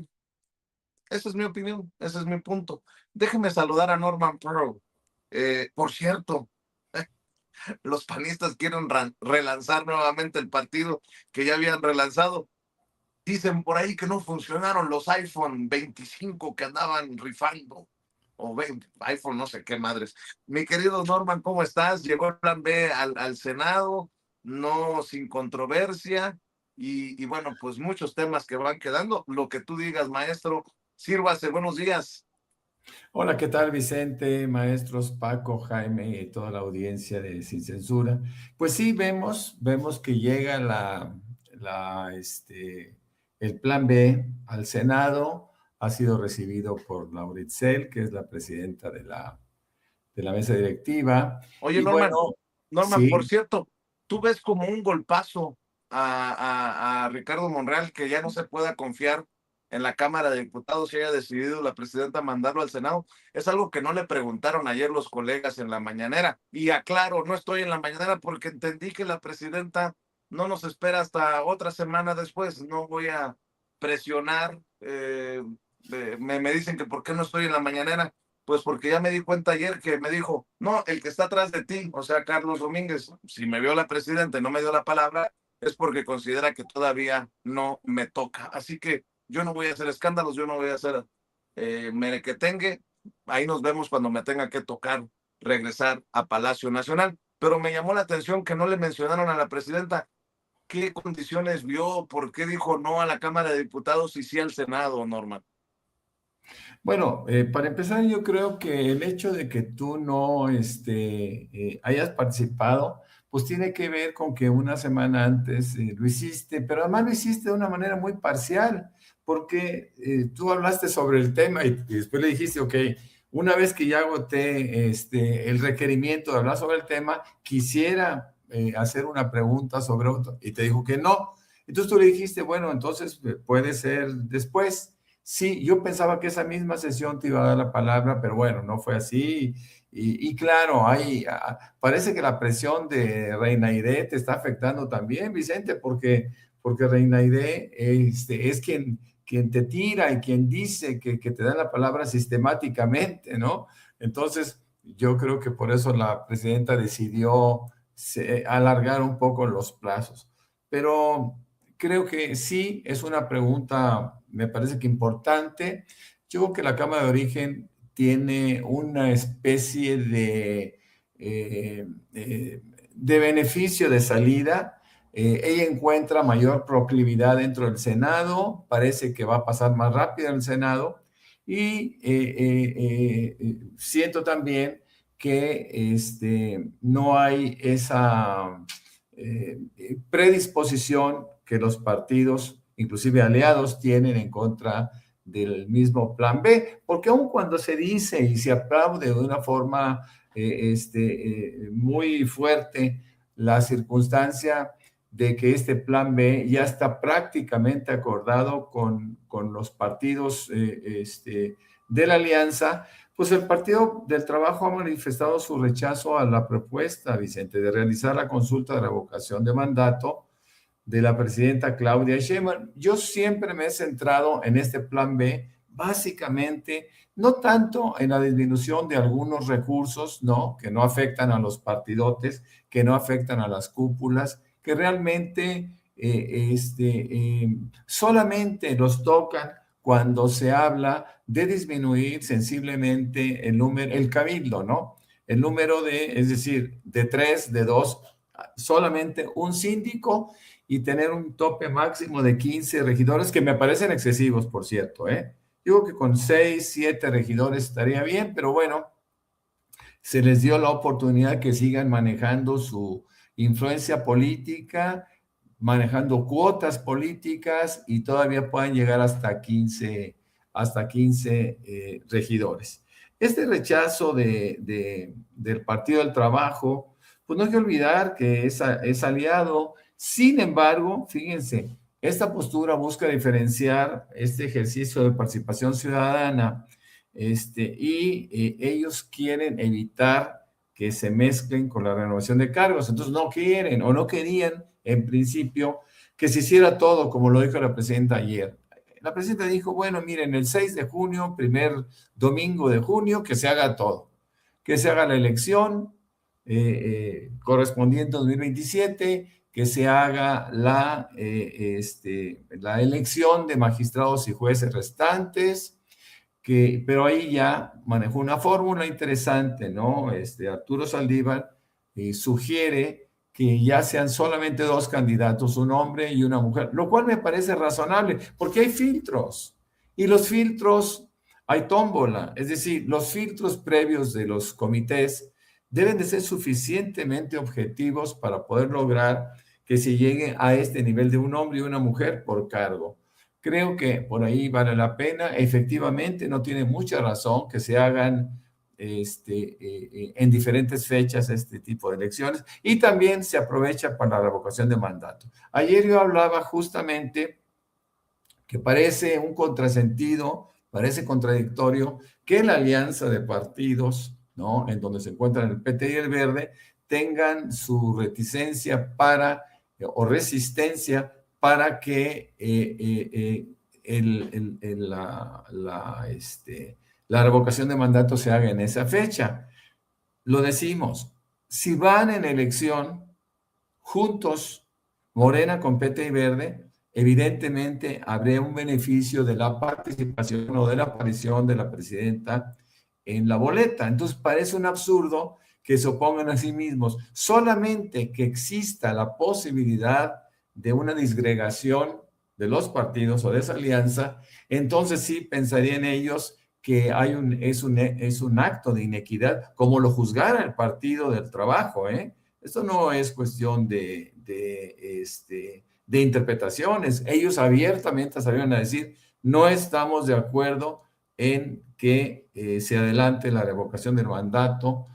Esa es mi opinión, ese es mi punto. Déjeme saludar a Norman Pearl. Por cierto, los panistas quieren relanzar nuevamente el partido que ya habían relanzado. Dicen por ahí que no funcionaron los iPhone 25 que andaban rifando. O 20, iPhone, no sé qué madres. Mi querido Norman, ¿cómo estás? Llegó el plan B al Senado, no sin controversia. Y bueno, pues muchos temas que van quedando. Lo que tú digas, maestro, sírvase. Buenos días. Hola, ¿qué tal, Vicente, maestros, Paco, Jaime y toda la audiencia de Sin Censura? Pues sí, vemos que llega el plan B al Senado, ha sido recibido por Laura Itzel, que es la presidenta de la mesa directiva. Oye, Y Norman, bueno, Norman, por sí. cierto, tú ves como un golpazo a Ricardo Monreal que ya no se pueda confiar en la Cámara de Diputados y haya decidido la presidenta mandarlo al Senado. Es algo que no le preguntaron ayer los colegas en la mañanera. Y aclaro, no estoy en la mañanera porque entendí que la presidenta no nos espera hasta otra semana después. No voy a presionar. Me dicen que por qué no estoy en la mañanera. Pues porque ya me di cuenta ayer que me dijo, no, el que está atrás de ti, o sea, Carlos Domínguez, si me vio la presidenta y no me dio la palabra, es porque considera que todavía no me toca. Así que yo no voy a hacer escándalos, yo no voy a hacer merequetengue. Ahí nos vemos cuando me tenga que tocar regresar a Palacio Nacional. Pero me llamó la atención que no le mencionaron a la presidenta qué condiciones vio, por qué dijo no a la Cámara de Diputados y sí al Senado, Norman. Bueno, para empezar, yo creo que el hecho de que tú no hayas participado, pues tiene que ver con que una semana antes lo hiciste, pero además lo hiciste de una manera muy parcial, porque tú hablaste sobre el tema y después le dijiste, ok, una vez que ya agoté el requerimiento de hablar sobre el tema, quisiera hacer una pregunta sobre otro, y te dijo que no. Entonces tú le dijiste, bueno, entonces puede ser después. Sí, yo pensaba que esa misma sesión te iba a dar la palabra, pero bueno, no fue así. Y claro, parece que la presión de Reina Aide te está afectando también, Vicente, porque Reina Aide es quien te tira y quien dice que te da la palabra sistemáticamente, ¿no? Entonces, yo creo que por eso la presidenta decidió alargar un poco los plazos. Pero creo que sí es una pregunta, me parece que importante. Yo creo que la Cámara de Origen tiene una especie de beneficio de salida. Ella encuentra mayor proclividad dentro del Senado, parece que va a pasar más rápido en el Senado, y siento también que no hay esa predisposición que los partidos, inclusive aliados, tienen en contra del mismo plan B, porque aun cuando se dice y se aplaude de una forma muy fuerte la circunstancia de que este plan B ya está prácticamente acordado con los partidos de la alianza, pues el Partido del Trabajo ha manifestado su rechazo a la propuesta, Vicente, de realizar la consulta de revocación de mandato de la presidenta Claudia Sheinbaum. Yo siempre me he centrado en este plan B, básicamente, no tanto en la disminución de algunos recursos, ¿no? Que no afectan a los partidotes, que no afectan a las cúpulas, que realmente solamente los tocan cuando se habla de disminuir sensiblemente el cabildo, ¿no? El número es decir, de 3, de 2, solamente un síndico y tener un tope máximo de 15 regidores, que me parecen excesivos, por cierto, ¿eh? Digo que con 6, 7 regidores estaría bien, pero bueno, se les dio la oportunidad que sigan manejando su influencia política, manejando cuotas políticas y todavía puedan llegar hasta 15 regidores. Este rechazo del Partido del Trabajo, pues no hay que olvidar que es aliado. Sin embargo, fíjense, esta postura busca diferenciar este ejercicio de participación ciudadana y ellos quieren evitar que se mezclen con la renovación de cargos. Entonces no quieren o no querían en principio que se hiciera todo como lo dijo la presidenta ayer. La presidenta dijo, bueno, miren, el 6 de junio, primer domingo de junio, que se haga todo, que se haga la elección correspondiente a 2027, que se haga la elección de magistrados y jueces restantes, pero ahí ya manejó una fórmula interesante, ¿no? Arturo Saldívar sugiere que ya sean solamente 2 candidatos, un hombre y una mujer, lo cual me parece razonable, porque hay filtros, y los filtros, hay tómbola, es decir, los filtros previos de los comités deben de ser suficientemente objetivos para poder lograr que se llegue a este nivel de un hombre y una mujer por cargo. Creo que por ahí vale la pena. Efectivamente, no tiene mucha razón que se hagan en diferentes fechas este tipo de elecciones, y también se aprovecha para la revocación de mandato. Ayer yo hablaba justamente que parece un contrasentido, parece contradictorio que la alianza de partidos, ¿no?, en donde se encuentran el PT y el Verde, tengan su reticencia o resistencia para que la revocación de mandato se haga en esa fecha. Lo decimos, si van en elección juntos, Morena con PT y Verde, evidentemente habría un beneficio de la participación o de la aparición de la presidenta en la boleta. Entonces parece un absurdo que se opongan a sí mismos. Solamente que exista la posibilidad de una disgregación de los partidos o de esa alianza, entonces sí pensarían ellos que es un acto de inequidad, como lo juzgara el Partido del Trabajo, ¿eh? Esto no es cuestión de interpretaciones. Ellos abiertamente salieron a decir, no estamos de acuerdo en que se adelante la revocación del mandato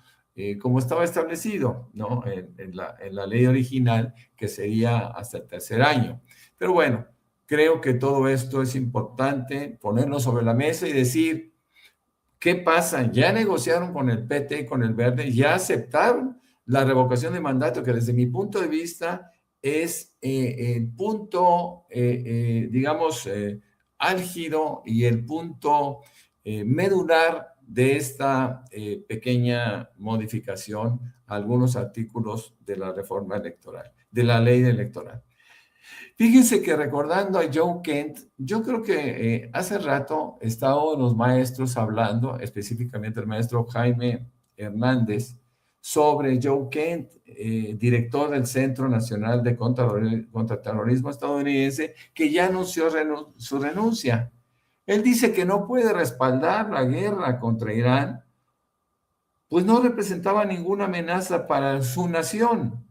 como estaba establecido, ¿no? En la ley original, que sería hasta el tercer año. Pero bueno, creo que todo esto es importante ponerlo sobre la mesa y decir, ¿qué pasa? Ya negociaron con el PT, con el Verde, ya aceptaron la revocación de mandato, que desde mi punto de vista es el punto, digamos, álgido y el punto medular de esta pequeña modificación a algunos artículos de la reforma electoral, de la ley electoral. Fíjense que recordando a Joe Kent, yo creo que hace rato estaban los maestros hablando, específicamente el maestro Jaime Hernández, sobre Joe Kent, director del Centro Nacional de Contraterrorismo estadounidense, que ya anunció su renuncia. Él dice que no puede respaldar la guerra contra Irán, pues no representaba ninguna amenaza para su nación.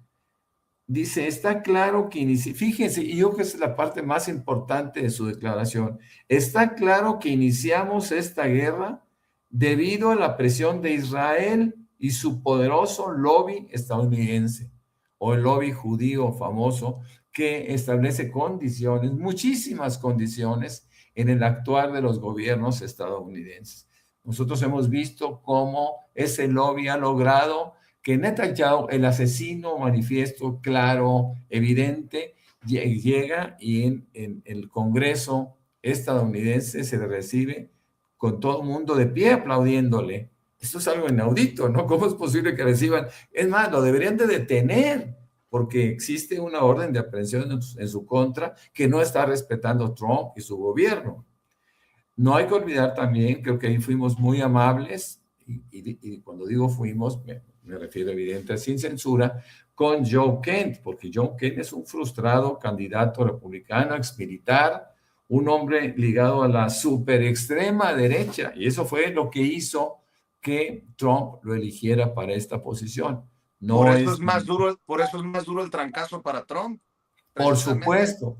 Dice, está claro que fíjense, y yo creo que es la parte más importante de su declaración, está claro que iniciamos esta guerra debido a la presión de Israel y su poderoso lobby estadounidense, o el lobby judío famoso, que establece condiciones, muchísimas condiciones, en el actuar de los gobiernos estadounidenses. Nosotros hemos visto cómo ese lobby ha logrado que Netanyahu, el asesino manifiesto, claro, evidente, llega y en el Congreso estadounidense se le recibe con todo el mundo de pie aplaudiéndole. Esto es algo inaudito, ¿no? ¿Cómo es posible que reciban? Es más, lo deberían de detener porque existe una orden de aprehensión en su contra que no está respetando Trump y su gobierno. No hay que olvidar también, creo que ahí fuimos muy amables, y cuando digo fuimos, me refiero evidentemente sin censura, con Joe Kent, porque Joe Kent es un frustrado candidato republicano, exmilitar, un hombre ligado a la super extrema derecha, y eso fue lo que hizo que Trump lo eligiera para esta posición. No por eso es más duro el trancazo para Trump. Por supuesto,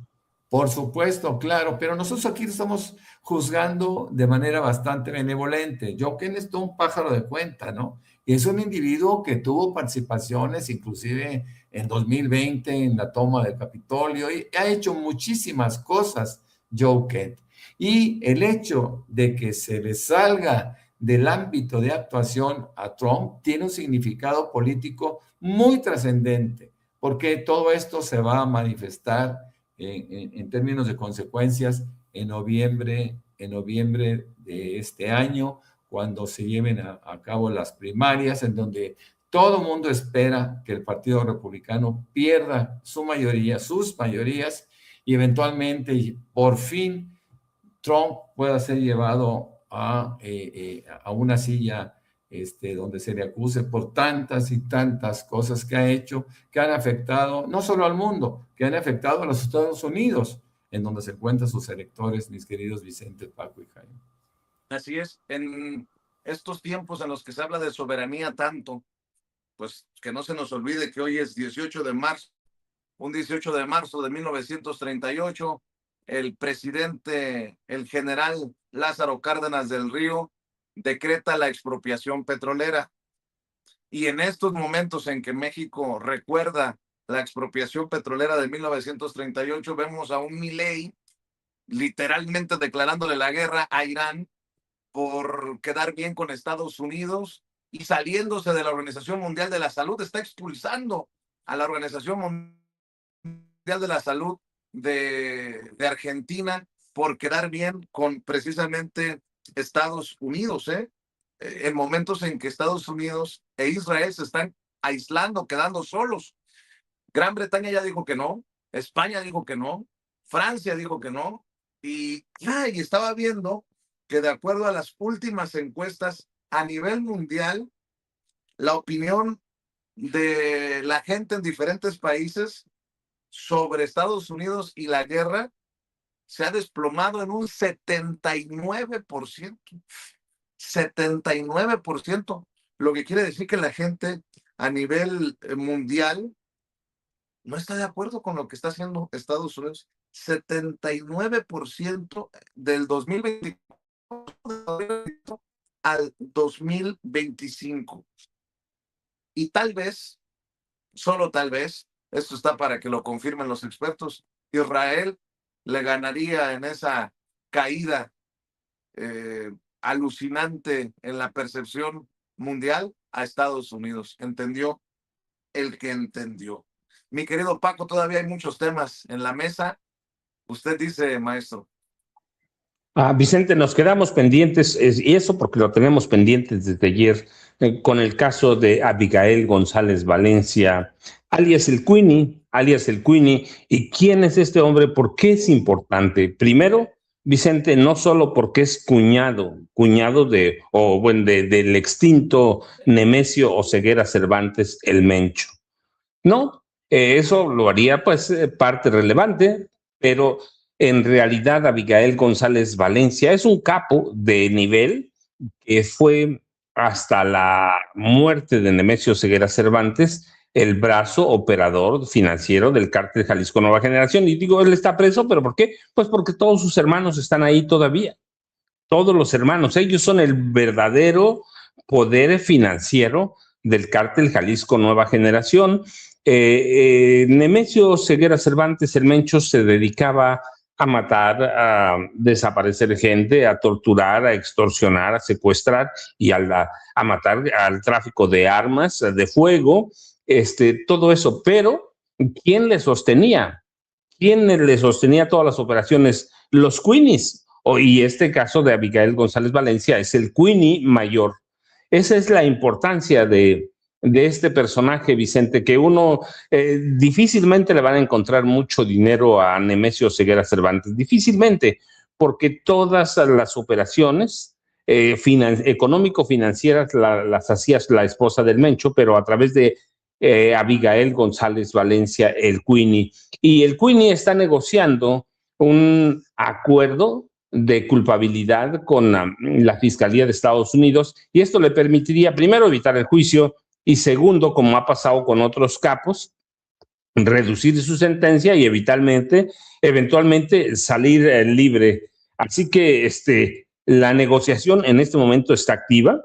claro, pero nosotros aquí estamos juzgando de manera bastante benevolente. Joe Kent es todo un pájaro de cuenta, ¿no? Y es un individuo que tuvo participaciones, inclusive en 2020, en la toma del Capitolio, y ha hecho muchísimas cosas, Joe Kent. Y el hecho de que se le salga del ámbito de actuación a Trump tiene un significado político muy trascendente, porque todo esto se va a manifestar en términos de consecuencias en noviembre de este año, cuando se lleven a cabo las primarias, en donde todo el mundo espera que el Partido Republicano pierda sus mayorías, y eventualmente, por fin, Trump pueda ser llevado a una silla donde se le acuse por tantas y tantas cosas que ha hecho, que han afectado no solo al mundo, que han afectado a los Estados Unidos, en donde se encuentran sus electores, mis queridos Vicente, Paco y Jaime. Así es, en estos tiempos en los que se habla de soberanía tanto, pues que no se nos olvide que hoy es 18 de marzo, un 18 de marzo de 1938, el presidente, el general Lázaro Cárdenas del Río, decreta la expropiación petrolera. Y en estos momentos en que México recuerda la expropiación petrolera de 1938, vemos a un Milei literalmente declarándole la guerra a Irán por quedar bien con Estados Unidos y saliéndose de la Organización Mundial de la Salud. Está expulsando a la Organización Mundial de la Salud de Argentina por quedar bien con precisamente Estados Unidos, en momentos en que Estados Unidos e Israel se están aislando, quedando solos. Gran Bretaña ya dijo que no, España dijo que no, Francia dijo que no, y estaba viendo que de acuerdo a las últimas encuestas a nivel mundial, la opinión de la gente en diferentes países sobre Estados Unidos y la guerra se ha desplomado en un 79%. 79%, lo que quiere decir que la gente a nivel mundial no está de acuerdo con lo que está haciendo Estados Unidos. 79% del 2024 al 2025. Y tal vez, solo tal vez, esto está para que lo confirmen los expertos, Israel le ganaría en esa caída alucinante en la percepción mundial a Estados Unidos. Entendió el que entendió. Mi querido Paco, todavía hay muchos temas en la mesa. Usted dice, maestro. Vicente, nos quedamos pendientes, y eso porque lo tenemos pendientes desde ayer, con el caso de Abigail González Valencia, alias el Queenie. ¿Y quién es este hombre? ¿Por qué es importante? Primero, Vicente, no solo porque es cuñado del extinto Nemesio Oseguera Cervantes, el Mencho. No, eso lo haría pues parte relevante, pero en realidad Abigail González Valencia es un capo de nivel que fue hasta la muerte de Nemesio Ceguera Cervantes el brazo operador financiero del cártel Jalisco Nueva Generación. Y digo, él está preso, ¿pero por qué? Pues porque todos sus hermanos están ahí todavía. Todos los hermanos, ellos son el verdadero poder financiero del cártel Jalisco Nueva Generación. Nemesio Ceguera Cervantes, el Mencho, se dedicaba a matar, a desaparecer gente, a torturar, a extorsionar, a secuestrar y a matar, al tráfico de armas, de fuego, todo eso. Pero, ¿quién le sostenía? ¿Quién le sostenía todas las operaciones? Los Queenies. Y este caso de Abigail González Valencia es el Queenie mayor. Esa es la importancia de este personaje, Vicente, que uno difícilmente le van a encontrar mucho dinero a Nemesio Ceguera Cervantes, difícilmente, porque todas las operaciones económico-financieras las hacía la esposa del Mencho, pero a través de Abigail González Valencia, el Queenie. Y el Queenie está negociando un acuerdo de culpabilidad con la Fiscalía de Estados Unidos, y esto le permitiría, primero, evitar el juicio, y segundo, como ha pasado con otros capos, reducir su sentencia y eventualmente salir libre. Así que la negociación en este momento está activa.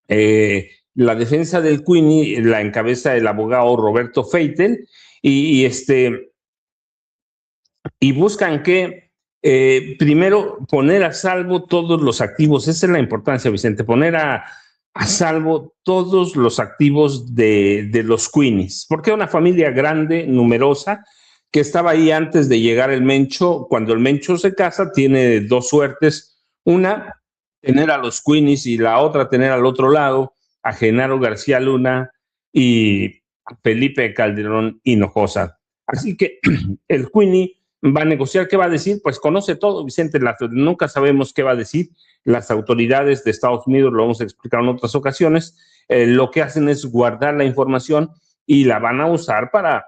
La defensa del Queenie la encabeza el abogado Roberto Feitel, y buscan que primero poner a salvo todos los activos. Esa es la importancia, Vicente, poner a salvo todos los activos de los Queenies, porque es una familia grande, numerosa, que estaba ahí antes de llegar el Mencho. Cuando el Mencho se casa, tiene dos suertes: una, tener a los Queenies, y la otra, tener al otro lado a Genaro García Luna y a Felipe Calderón Hinojosa. Así que el Queenie va a negociar. ¿Qué va a decir? Pues conoce todo, Vicente. Nunca sabemos qué va a decir. Las autoridades de Estados Unidos, lo hemos explicado en otras ocasiones, lo que hacen es guardar la información y la van a usar para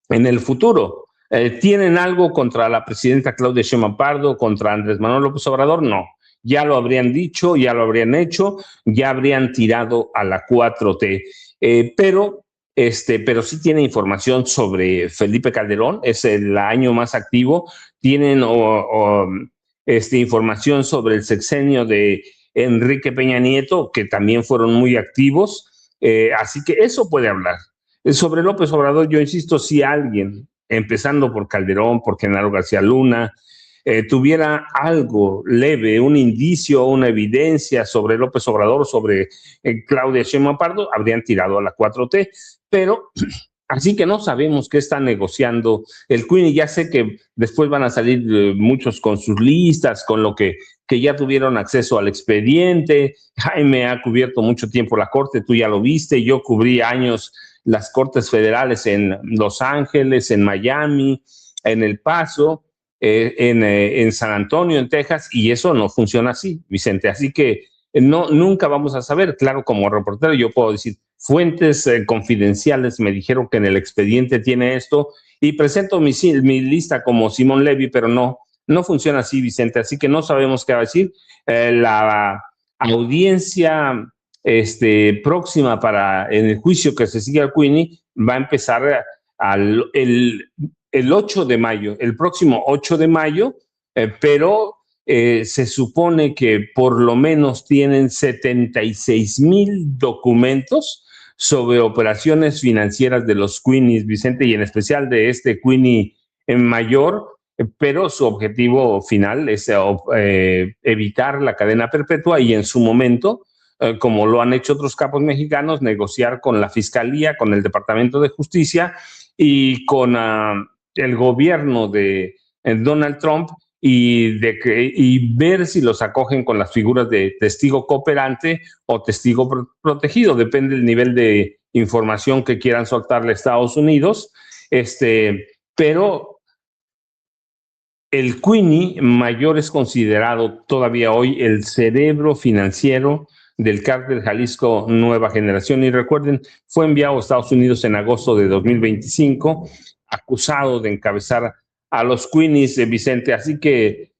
en el futuro. ¿Tienen algo contra la presidenta Claudia Sheinbaum Pardo, contra Andrés Manuel López Obrador? No. Ya lo habrían dicho, ya lo habrían hecho, ya habrían tirado a la 4T. Pero sí tiene información sobre Felipe Calderón, es el año más activo. Tienen información sobre el sexenio de Enrique Peña Nieto, que también fueron muy activos. Así que eso puede hablar. Sobre López Obrador, yo insisto, si alguien, empezando por Calderón, por Genaro García Luna, tuviera algo leve, un indicio, una evidencia sobre López Obrador, sobre Claudia Sheinbaum Pardo, habrían tirado a la 4T. Pero así que no sabemos qué está negociando el Queenie. Ya sé que después van a salir muchos con sus listas, con lo que ya tuvieron acceso al expediente. Jaime ha cubierto mucho tiempo la Corte, tú ya lo viste. Yo cubrí años las Cortes Federales en Los Ángeles, en Miami, en El Paso, en San Antonio, en Texas, y eso no funciona así, Vicente. Así que nunca vamos a saber. Claro, como reportero yo puedo decir, fuentes confidenciales me dijeron que en el expediente tiene esto, y presento mi lista como Simón Levy, pero no funciona así, Vicente. Así que no sabemos qué va a decir. La audiencia próxima para en el juicio que se sigue al Queenie, va a empezar el 8 de mayo, el próximo 8 de mayo, pero se supone que por lo menos tienen 76,000 documentos sobre operaciones financieras de los Queenies, Vicente, y en especial de este Queenie en mayor, pero su objetivo final es evitar la cadena perpetua y en su momento, como lo han hecho otros capos mexicanos, negociar con la Fiscalía, con el Departamento de Justicia y con el gobierno de Donald Trump y ver si los acogen con las figuras de testigo cooperante o testigo protegido, depende del nivel de información que quieran soltarle a Estados Unidos, pero el Queenie mayor es considerado todavía hoy el cerebro financiero del cártel Jalisco Nueva Generación. Y recuerden, fue enviado a Estados Unidos en agosto de 2025, acusado de encabezar a los Queenies, Vicente. Así que,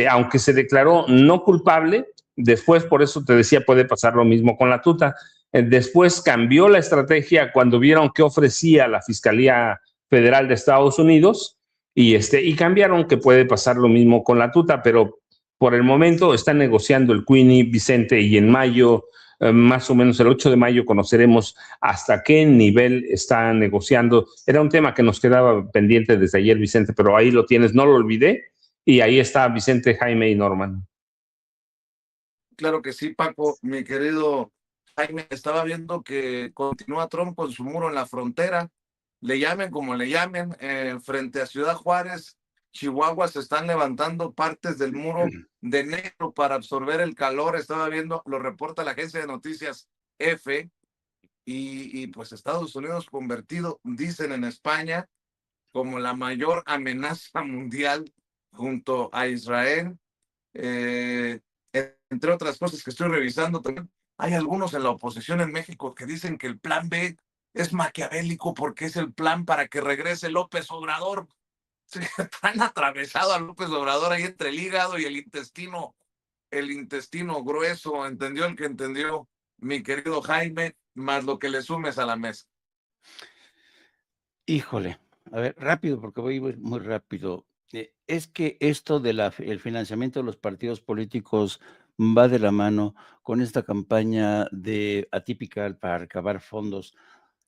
aunque se declaró no culpable, después, por eso te decía, puede pasar lo mismo con la tuta. Después cambió la estrategia cuando vieron qué ofrecía la Fiscalía Federal de Estados Unidos y cambiaron, que puede pasar lo mismo con la tuta, pero por el momento están negociando el Queenie, Vicente, y en mayo, más o menos el 8 de mayo, conoceremos hasta qué nivel está negociando. Era un tema que nos quedaba pendiente desde ayer, Vicente, pero ahí lo tienes, no lo olvidé, y ahí está Vicente, Jaime y Norman. Claro que sí, Paco, mi querido Jaime, estaba viendo que continúa Trump con su muro en la frontera, le llamen como le llamen, frente a Ciudad Juárez, Chihuahua, se están levantando partes del muro de negro para absorber el calor. Estaba viendo, lo reporta la agencia de noticias EFE, y pues Estados Unidos convertido, dicen en España, como la mayor amenaza mundial junto a Israel. Entre otras cosas que estoy revisando también, hay algunos en la oposición en México que dicen que el plan B es maquiavélico porque es el plan para que regrese López Obrador. Se han atravesado a López Obrador ahí entre el hígado y el intestino grueso. Entendió el que entendió, mi querido Jaime, más lo que le sumes a la mesa. Híjole, a ver, rápido, porque voy muy rápido. Es que esto de el financiamiento de los partidos políticos va de la mano con esta campaña de Atypical para recabar fondos.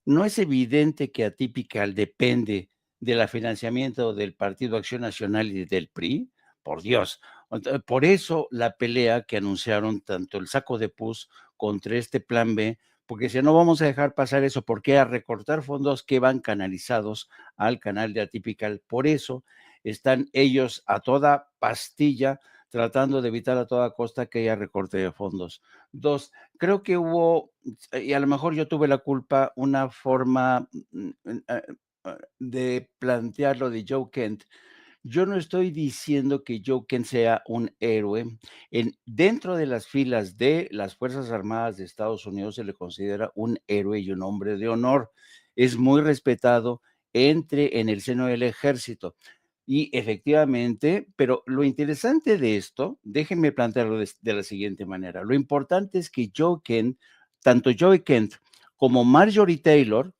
¿No es evidente que Atypical depende del financiamiento del Partido Acción Nacional y del PRI? Por Dios. Por eso la pelea que anunciaron tanto el saco de pus contra este plan B, porque si no vamos a dejar pasar eso, porque a recortar fondos que van canalizados al canal de Atypical. Por eso están ellos a toda pastilla tratando de evitar a toda costa que haya recorte de fondos. Dos, creo que hubo, y a lo mejor yo tuve la culpa, una forma de plantearlo de Joe Kent. Yo no estoy diciendo que Joe Kent sea un héroe. Dentro de las filas de las Fuerzas Armadas de Estados Unidos se le considera un héroe y un hombre de honor. Es muy respetado en el seno del ejército. Y efectivamente, pero lo interesante de esto, déjenme plantearlo de la siguiente manera. Lo importante es que tanto Joe Kent como Marjorie Taylor,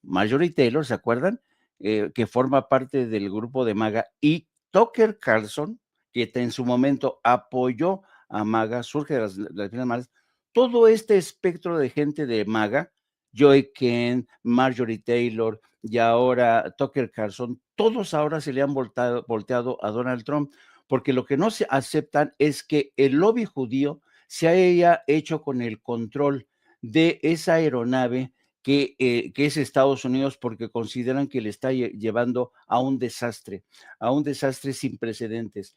¿se acuerdan? Que forma parte del grupo de MAGA, y Tucker Carlson, que en su momento apoyó a MAGA, surge de las filas malas, todo este espectro de gente de MAGA, Joe Kent, Marjorie Taylor y ahora Tucker Carlson, todos ahora se le han volteado a Donald Trump, porque lo que no se aceptan es que el lobby judío se haya hecho con el control de esa aeronave que es Estados Unidos, porque consideran que le está llevando a un desastre sin precedentes.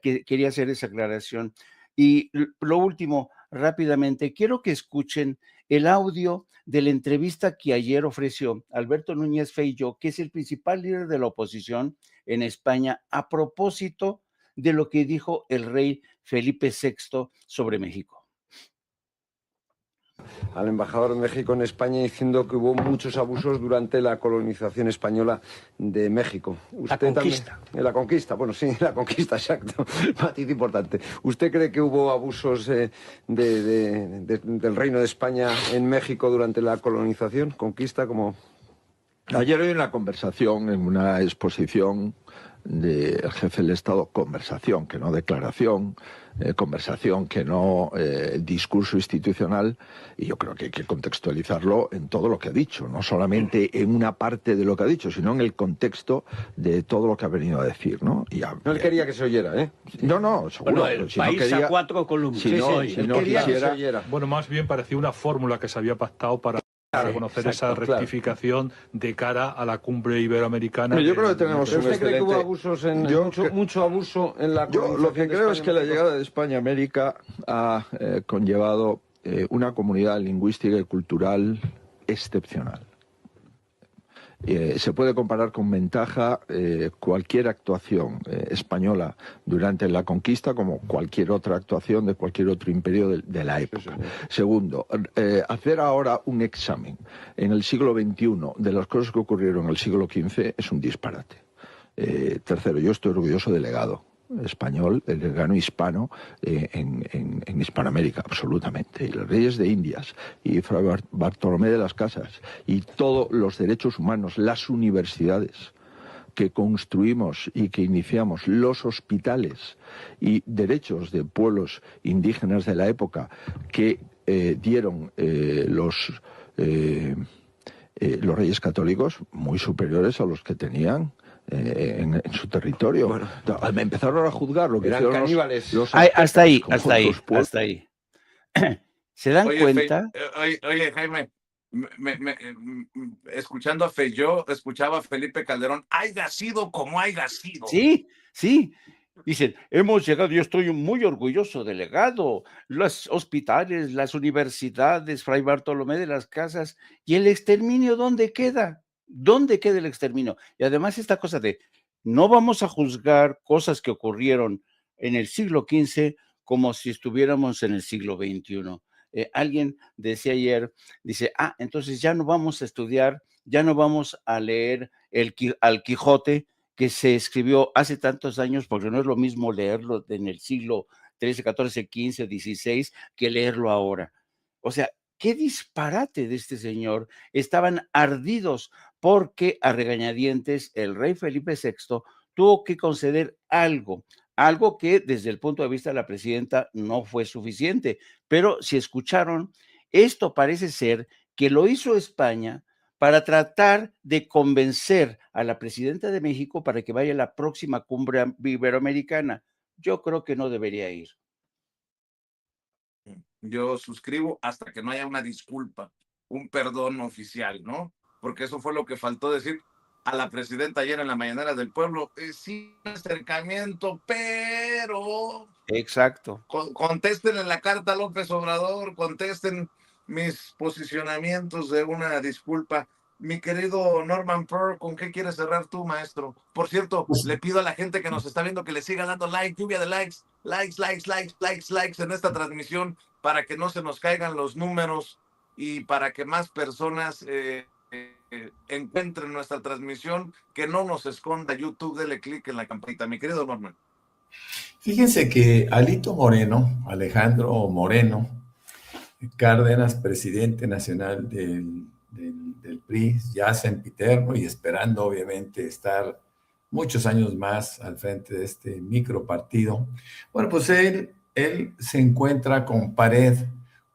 Quería hacer esa aclaración. Y lo último, rápidamente, quiero que escuchen el audio de la entrevista que ayer ofreció Alberto Núñez Feijóo, que es el principal líder de la oposición en España, a propósito de lo que dijo el rey Felipe VI sobre México. al embajador de México en España diciendo que hubo muchos abusos durante la colonización española de México. La conquista. También, la conquista, bueno, sí, la conquista, exacto. Matiz importante. ¿Usted cree que hubo abusos del Reino de España en México durante la colonización, conquista, como...? Ayer oí una conversación en una exposición del jefe del Estado, conversación, que no declaración, conversación, que no discurso institucional, y yo creo que hay que contextualizarlo en todo lo que ha dicho, no solamente en una parte de lo que ha dicho, sino en el contexto de todo lo que ha venido a decir, ¿no? No, él quería que se oyera, ¿eh? No, seguro. Bueno, el si no país quería, a 4 columnas. si no Quería que se quisiera, oyera. Bueno, más bien parecía una fórmula que se había pactado para conocer esa rectificación de cara a la cumbre iberoamericana. Pero yo creo que tenemos ¿Usted cree que hubo abusos mucho abuso en la Yo lo que colonización de creo es que la España? llegada de España a América ha conllevado una comunidad lingüística y cultural excepcional. Se puede comparar con ventaja cualquier actuación española durante la conquista como cualquier otra actuación de cualquier otro imperio de la época. Segundo, hacer ahora un examen en el siglo XXI de las cosas que ocurrieron en el siglo XV es un disparate. Tercero, yo estoy orgulloso del legado español, el legado hispano en Hispanoamérica, absolutamente. Y los reyes de Indias, y Fray Bartolomé de las Casas, y todos los derechos humanos, las universidades que construimos y que iniciamos, los hospitales y derechos de pueblos indígenas de la época que dieron los reyes católicos, muy superiores a los que tenían en su territorio. Bueno, empezaron a juzgar lo que hicieron caníbales. Hasta ahí, como hasta ahí, otros pueblos. hasta ahí. ¿Se dan cuenta? Oye, Jaime, escuchando a yo escuchaba a Felipe Calderón, haya sido como haya sido. Sí, sí. Dicen, hemos llegado, yo estoy muy orgulloso del legado, los hospitales, las universidades, Fray Bartolomé de las Casas, y el exterminio, ¿dónde queda? ¿Dónde queda el exterminio? Y además esta cosa de, no vamos a juzgar cosas que ocurrieron en el siglo XV como si estuviéramos en el siglo XXI. Alguien decía ayer, dice, entonces ya no vamos a estudiar, ya no vamos a leer al Quijote, que se escribió hace tantos años, porque no es lo mismo leerlo en el siglo XIII, XIV, XV, XVI, que leerlo ahora. O sea, qué disparate de este señor. Estaban ardidos porque a regañadientes el rey Felipe VI tuvo que conceder algo que desde el punto de vista de la presidenta no fue suficiente. Pero si escucharon, esto parece ser que lo hizo España para tratar de convencer a la presidenta de México para que vaya a la próxima cumbre iberoamericana. Yo creo que no debería ir. Yo suscribo hasta que no haya una disculpa, un perdón oficial, ¿no? Porque eso fue lo que faltó decir a la presidenta ayer en la mañanera del pueblo. Sí, acercamiento, pero... Exacto. Contesten en la carta a López Obrador, contesten mis posicionamientos de una disculpa. Mi querido Norman Pearl, ¿con qué quieres cerrar tú, maestro? Por cierto, le pido a la gente que nos está viendo que le siga dando like, lluvia de likes en esta transmisión para que no se nos caigan los números y para que más personas encuentren nuestra transmisión, que no nos esconda YouTube. Dele clic en la campanita, mi querido Norman. Fíjense que Alejandro Moreno Cárdenas, presidente nacional del PRI, ya sempiterno y esperando obviamente estar muchos años más al frente de este micro partido. Bueno, pues él se encuentra con pared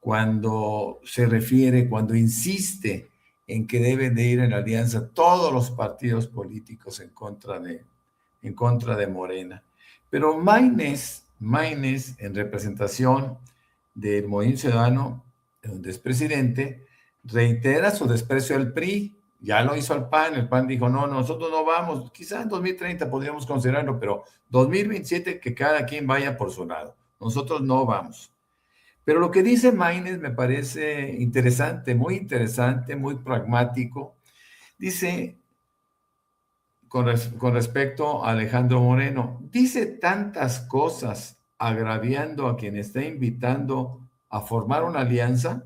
cuando cuando insiste en que deben de ir en alianza todos los partidos políticos en contra de Morena. Pero Maínez, en representación del Movimiento Ciudadano, donde es presidente, reitera su desprecio al PRI. Ya lo hizo al PAN, el PAN dijo, no, nosotros no vamos, quizá en 2030 podríamos considerarlo, pero 2027 que cada quien vaya por su lado, nosotros no vamos. Pero lo que dice Maínez me parece interesante, muy pragmático. Dice, con respecto a Alejandro Moreno, dice tantas cosas agraviando a quien está invitando a formar una alianza,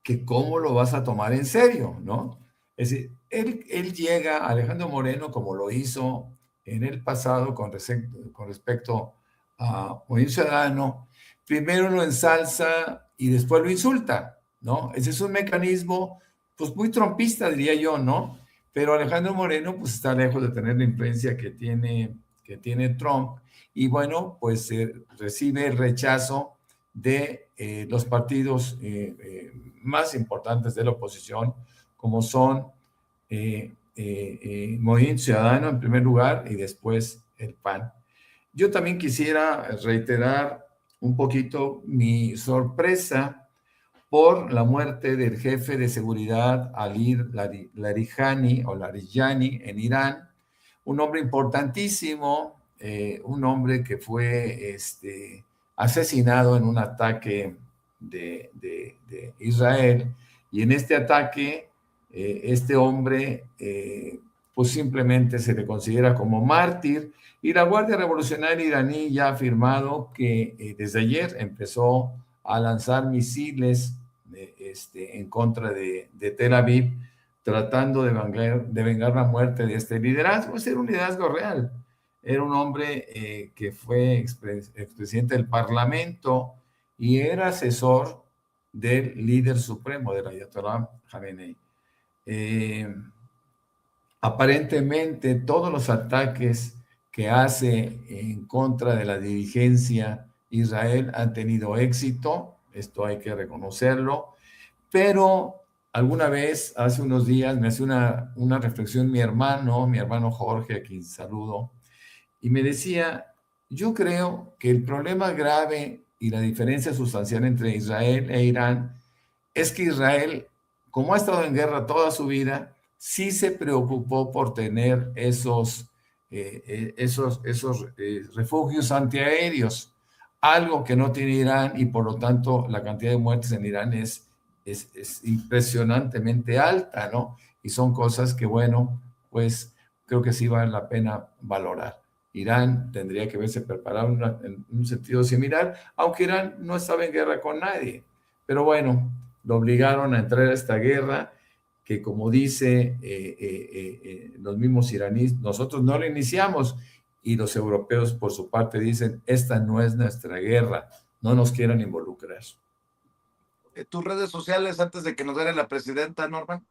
que cómo lo vas a tomar en serio, ¿no? Es decir, él llega, Alejandro Moreno, como lo hizo en el pasado con respecto a Movimiento Ciudadano, primero lo ensalza y después lo insulta, ¿no? Ese es un mecanismo, pues muy trompista, diría yo, ¿no? Pero Alejandro Moreno, pues está lejos de tener la influencia que tiene Trump, y bueno, pues recibe el rechazo de los partidos más importantes de la oposición, como son Movimiento Ciudadano en primer lugar y después el PAN. Yo también quisiera reiterar un poquito mi sorpresa por la muerte del jefe de seguridad Ali Larijani en Irán, un hombre importantísimo, un hombre que fue asesinado en un ataque de Israel, y en este ataque este hombre pues simplemente se le considera como mártir, y la Guardia Revolucionaria iraní ya ha afirmado que desde ayer empezó a lanzar misiles en contra de Tel Aviv, tratando de vengar la muerte de este liderazgo. Era un liderazgo real. Era un hombre que fue expresidente del Parlamento y era asesor del líder supremo, del Ayatollah Khamenei. Aparentemente, todos los ataques que hace en contra de la dirigencia Israel han tenido éxito, esto hay que reconocerlo, pero alguna vez, hace unos días, me hace una reflexión mi hermano Jorge, a quien saludo, y me decía, yo creo que el problema grave y la diferencia sustancial entre Israel e Irán es que Israel, como ha estado en guerra toda su vida, sí se preocupó por tener esos refugios antiaéreos, algo que no tiene Irán, y por lo tanto la cantidad de muertes en Irán es impresionantemente alta, ¿no? Y son cosas que, bueno, pues creo que sí vale la pena valorar. Irán tendría que verse preparado en un sentido similar, aunque Irán no estaba en guerra con nadie. Pero bueno, lo obligaron a entrar a esta guerra que, como dice los mismos iraníes, nosotros no la iniciamos, y los europeos por su parte dicen, esta no es nuestra guerra, no nos quieran involucrar. ¿Tus redes sociales antes de que nos gane la presidenta, Norman?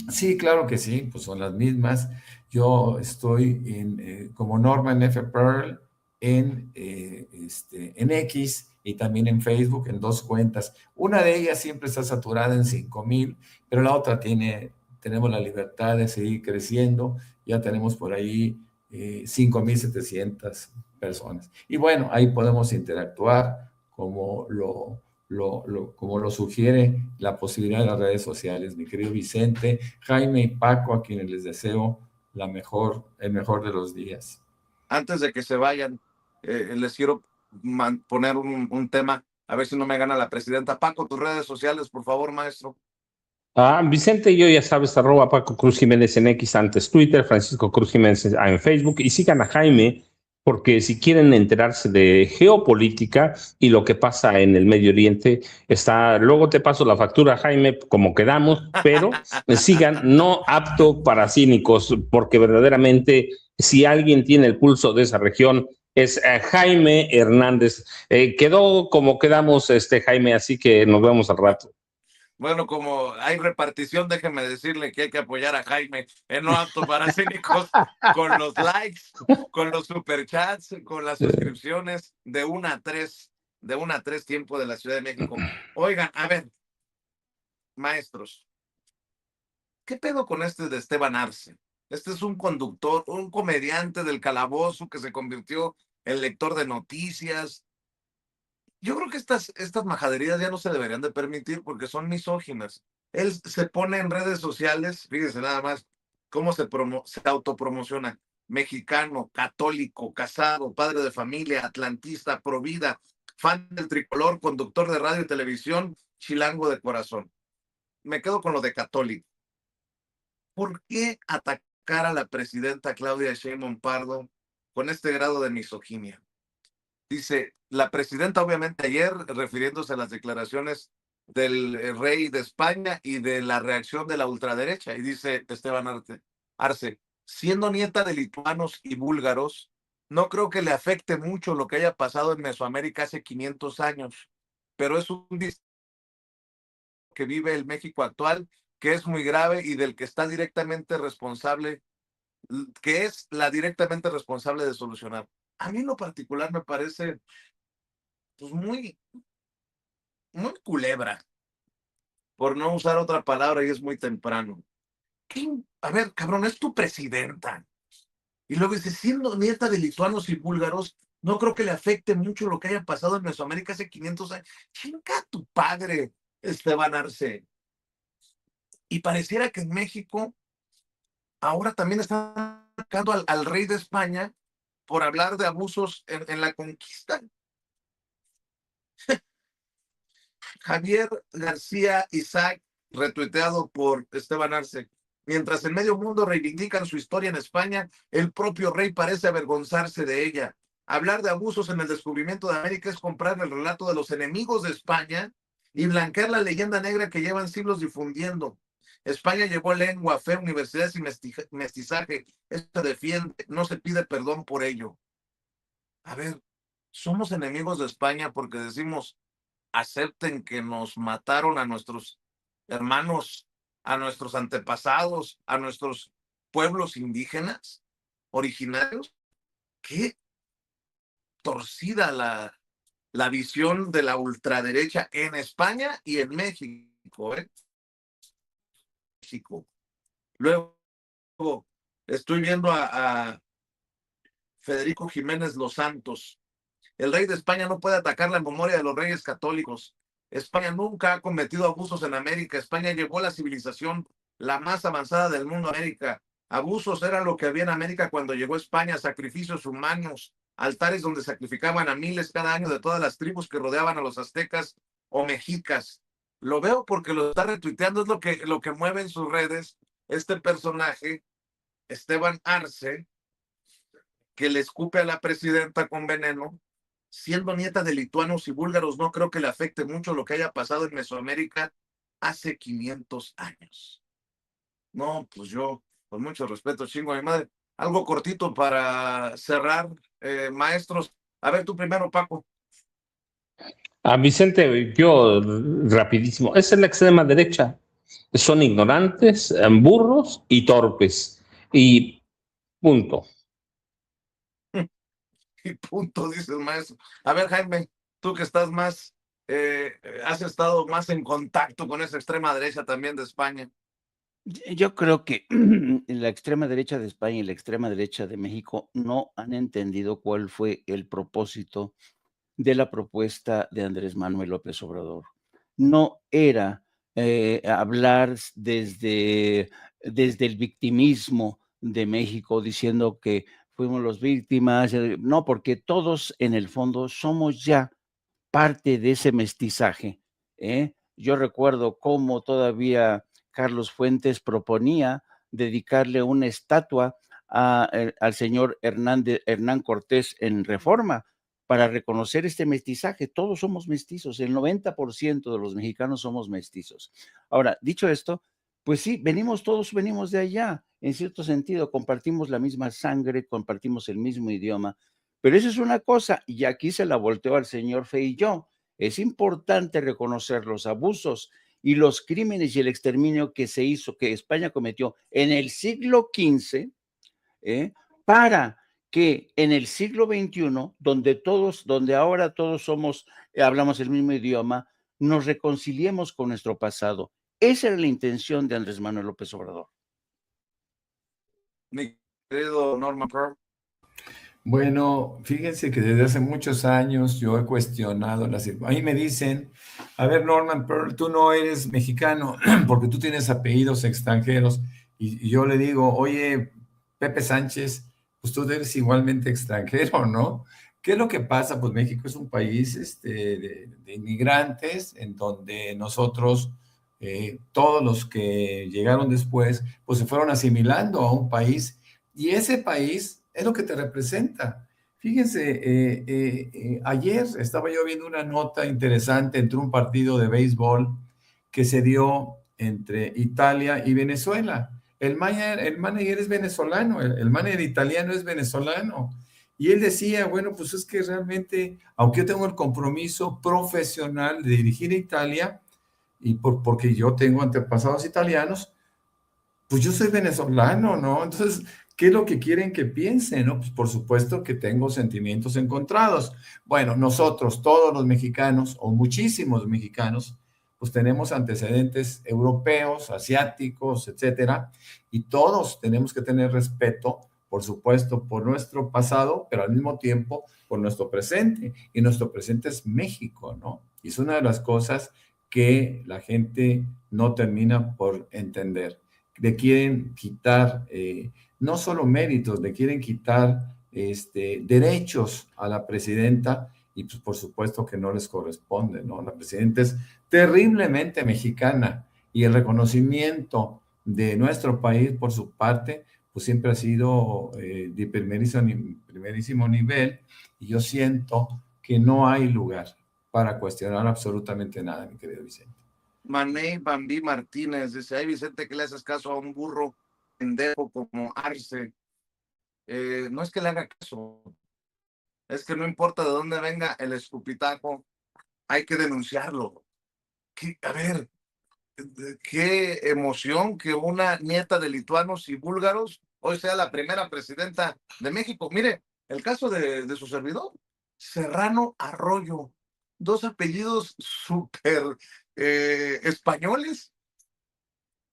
Sí, claro que sí, pues son las mismas. Yo estoy como Norman F. Pearl en X y también en Facebook, en 2 cuentas. Una de ellas siempre está saturada en 5,000, pero la otra tenemos la libertad de seguir creciendo. Ya tenemos por ahí 5,700 personas. Y bueno, ahí podemos interactuar como como lo sugiere la posibilidad de las redes sociales. Mi querido Vicente, Jaime y Paco, a quienes les deseo el mejor de los días. Antes de que se vayan, les quiero poner un tema, a ver si no me gana la presidenta. Paco, tus redes sociales, por favor, maestro. Vicente, yo ya sabes, @ Paco Cruz Jiménez en X, antes Twitter, Francisco Cruz Jiménez en Facebook, y sigan a Jaime, porque si quieren enterarse de geopolítica y lo que pasa en el Medio Oriente, luego te paso la factura, Jaime, como quedamos, pero sigan, no apto para cínicos, porque verdaderamente si alguien tiene el pulso de esa región es Jaime Hernández. Quedó como quedamos, Jaime, así que nos vemos al rato. Bueno, como hay repartición, déjeme decirle que hay que apoyar a Jaime en No Apto para Cínicos con los likes, con los superchats, con las suscripciones de 1 a 3, tiempo de la Ciudad de México. Oigan, a ver, maestros, ¿qué pedo con este de Esteban Arce? Este es un conductor, un comediante del calabozo que se convirtió en lector de noticias. Yo creo que estas majaderías ya no se deberían de permitir porque son misóginas. Él se pone en redes sociales, fíjense nada más cómo se autopromociona: mexicano, católico, casado, padre de familia, atlantista, provida, fan del tricolor, conductor de radio y televisión, chilango de corazón. Me quedo con lo de católico. ¿Por qué atacar a la presidenta Claudia Sheinbaum Pardo con este grado de misoginia? Dice la presidenta, obviamente ayer, refiriéndose a las declaraciones del rey de España y de la reacción de la ultraderecha. Y dice Esteban Arce, siendo nieta de lituanos y búlgaros, no creo que le afecte mucho lo que haya pasado en Mesoamérica hace 500 años, pero es un que vive el México actual, que es muy grave y del que está directamente responsable, que es la directamente responsable de solucionar. A mí en lo particular me parece pues muy culebra, por no usar otra palabra, y es muy temprano. A ver, cabrón, es tu presidenta. Y luego dice, siendo nieta de lituanos y búlgaros, no creo que le afecte mucho lo que haya pasado en Mesoamérica hace 500 años. Chinga tu padre, Esteban Arce. Y pareciera que en México ahora también están atacando al rey de España por hablar de abusos en la conquista. Javier García Isaac, retuiteado por Esteban Arce. Mientras en medio mundo reivindican su historia en España, el propio rey parece avergonzarse de ella. Hablar de abusos en el descubrimiento de América es comprar el relato de los enemigos de España y blanquear la leyenda negra que llevan siglos difundiendo. España llevó lengua, fe, universidades y mestizaje. Esto defiende, no se pide perdón por ello. A ver, somos enemigos de España porque decimos, acepten que nos mataron a nuestros hermanos, a nuestros antepasados, a nuestros pueblos indígenas originarios. Qué torcida la visión de la ultraderecha en España y en México, ¿eh? México. Luego estoy viendo a Federico Jiménez Los Santos. El rey de España no puede atacar la memoria de los reyes católicos. España nunca ha cometido abusos en América. España llevó la civilización la más avanzada del mundo a América. Abusos era lo que había en América cuando llegó España, sacrificios humanos, altares donde sacrificaban a miles cada año de todas las tribus que rodeaban a los aztecas o mexicas. Lo veo porque lo está retuiteando, es lo que mueve en sus redes este personaje, Esteban Arce, que le escupe a la presidenta con veneno. Siendo nieta de lituanos y búlgaros, no creo que le afecte mucho lo que haya pasado en Mesoamérica hace 500 años. No, pues yo, con mucho respeto, chingo a mi madre. Algo cortito para cerrar, maestros. A ver, tú primero, Paco. A Vicente, yo rapidísimo. Esa es la extrema derecha. Son ignorantes, burros y torpes. Y punto. Y punto, dice el maestro. A ver, Jaime, tú que estás más, has estado más en contacto con esa extrema derecha también de España. Yo creo que la extrema derecha de España y la extrema derecha de México no han entendido cuál fue el propósito de la propuesta de Andrés Manuel López Obrador. No era hablar desde el victimismo de México, diciendo que fuimos las víctimas, no, porque todos en el fondo somos ya parte de ese mestizaje. Yo recuerdo cómo todavía Carlos Fuentes proponía dedicarle una estatua al señor Hernán Cortés en Reforma para reconocer este mestizaje. Todos somos mestizos, el 90% de los mexicanos somos mestizos. Ahora, dicho esto, pues sí, todos venimos de allá, en cierto sentido, compartimos la misma sangre, compartimos el mismo idioma, pero eso es una cosa, y aquí se la volteó al señor Feijó. Es importante reconocer los abusos y los crímenes y el exterminio que se hizo, que España cometió en el siglo XV, para que en el siglo XXI, donde ahora todos hablamos el mismo idioma, nos reconciliemos con nuestro pasado. Esa era la intención de Andrés Manuel López Obrador. Mi querido Norman Pearl. Bueno, fíjense que desde hace muchos años yo he cuestionado a mí me dicen, a ver, Norman Pearl, tú no eres mexicano porque tú tienes apellidos extranjeros. Y yo le digo, oye, Pepe Sánchez, pues tú eres igualmente extranjero, ¿no? ¿Qué es lo que pasa? Pues México es un país de inmigrantes en donde nosotros, todos los que llegaron después, pues se fueron asimilando a un país, y ese país es lo que te representa. Fíjense, ayer estaba yo viendo una nota interesante entre un partido de béisbol que se dio entre Italia y Venezuela. El manager es venezolano, el manager italiano es venezolano. Y él decía, bueno, pues es que realmente, aunque yo tengo el compromiso profesional de dirigir a Italia, y porque yo tengo antepasados italianos, pues yo soy venezolano, ¿no? Entonces, ¿qué es lo que quieren que piense, no? Pues por supuesto que tengo sentimientos encontrados. Bueno, nosotros, todos los mexicanos, o muchísimos mexicanos, pues tenemos antecedentes europeos, asiáticos, etcétera, y todos tenemos que tener respeto, por supuesto, por nuestro pasado, pero al mismo tiempo por nuestro presente, y nuestro presente es México, ¿no? Y es una de las cosas que la gente no termina por entender. Le quieren quitar no solo méritos, le quieren quitar derechos a la presidenta, y pues por supuesto que no les corresponde, ¿no? La presidenta es terriblemente mexicana, y el reconocimiento de nuestro país por su parte, pues siempre ha sido de primerísimo nivel, y yo siento que no hay lugar para cuestionar absolutamente nada, mi querido Vicente. Manei Bambi Martínez dice, ay Vicente, que le haces caso a un burro pendejo como Arce. No es que le haga caso, es que no importa de dónde venga el escupitajo, hay que denunciarlo. A ver, qué emoción que una nieta de lituanos y búlgaros hoy sea la primera presidenta de México. Mire, el caso de su servidor, Serrano Arroyo, dos apellidos súper españoles.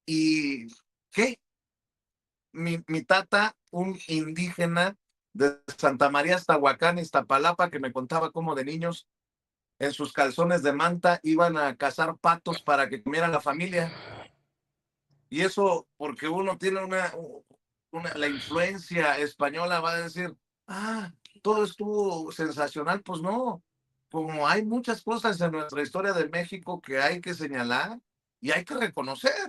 ¿Y qué? Mi tata, un indígena de Santa María hasta Huacán, Iztapalapa, que me contaba cómo de niños en sus calzones de manta iban a cazar patos para que comiera la familia. Y eso porque uno tiene la influencia española, va a decir, todo estuvo sensacional. Pues no, como hay muchas cosas en nuestra historia de México que hay que señalar y hay que reconocer.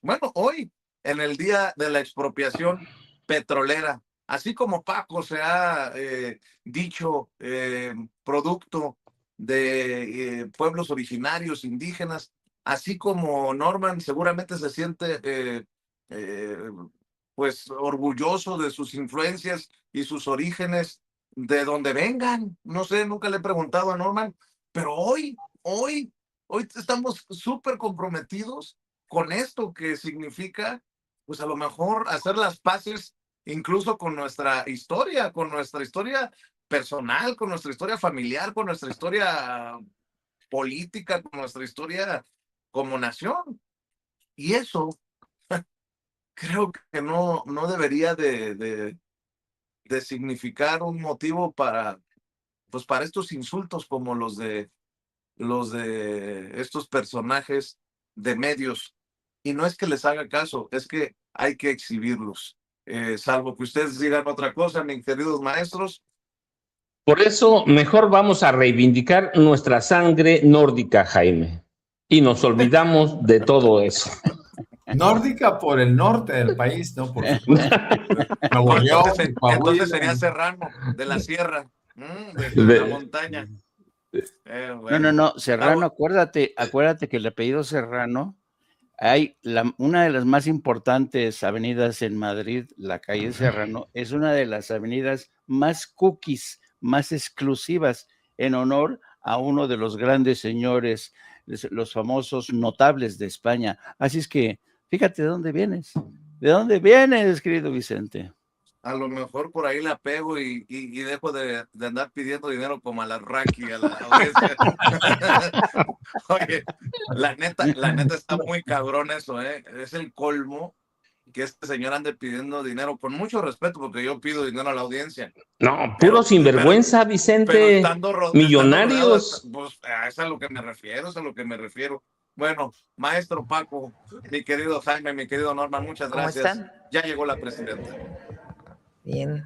Bueno, hoy, en el día de la expropiación petrolera, así como Paco se ha dicho producto de pueblos originarios, indígenas, así como Norman seguramente se siente pues orgulloso de sus influencias y sus orígenes, de donde vengan. No sé, nunca le he preguntado a Norman, pero hoy estamos súper comprometidos con esto que significa, pues a lo mejor hacer las paces incluso con nuestra historia personal, con nuestra historia familiar, con nuestra historia política, con nuestra historia como nación. Y eso creo que no debería de significar un motivo para estos insultos como los de estos personajes de medios. Y no es que les haga caso, es que hay que exhibirlos. Salvo que ustedes digan otra cosa, mis queridos maestros. Por eso, mejor vamos a reivindicar nuestra sangre nórdica, Jaime. Y nos olvidamos de todo eso. Nórdica por el norte del país, ¿no? Por supuesto. Nuevo León, entonces sería Serrano, de la sierra, de la montaña. Bueno. No, Serrano, acuérdate que el apellido Serrano, hay una de las más importantes avenidas en Madrid, la calle Serrano, es una de las avenidas más cookies, más exclusivas, en honor a uno de los grandes señores, los famosos notables de España. Así es que, fíjate de dónde vienes. ¿De dónde vienes, querido Vicente? A lo mejor por ahí la pego y dejo de andar pidiendo dinero como a la Raki, a la audiencia. Oye, la neta está muy cabrón eso, ¿eh? Es el colmo que este señor ande pidiendo dinero, con mucho respeto, porque yo pido dinero a la audiencia. No, puro sinvergüenza, Vicente. Millonarios. Pues es a lo que me refiero, Bueno, maestro Paco, mi querido Jaime, mi querido Norman, muchas gracias. ¿Cómo están? Ya llegó la presidenta. Bien.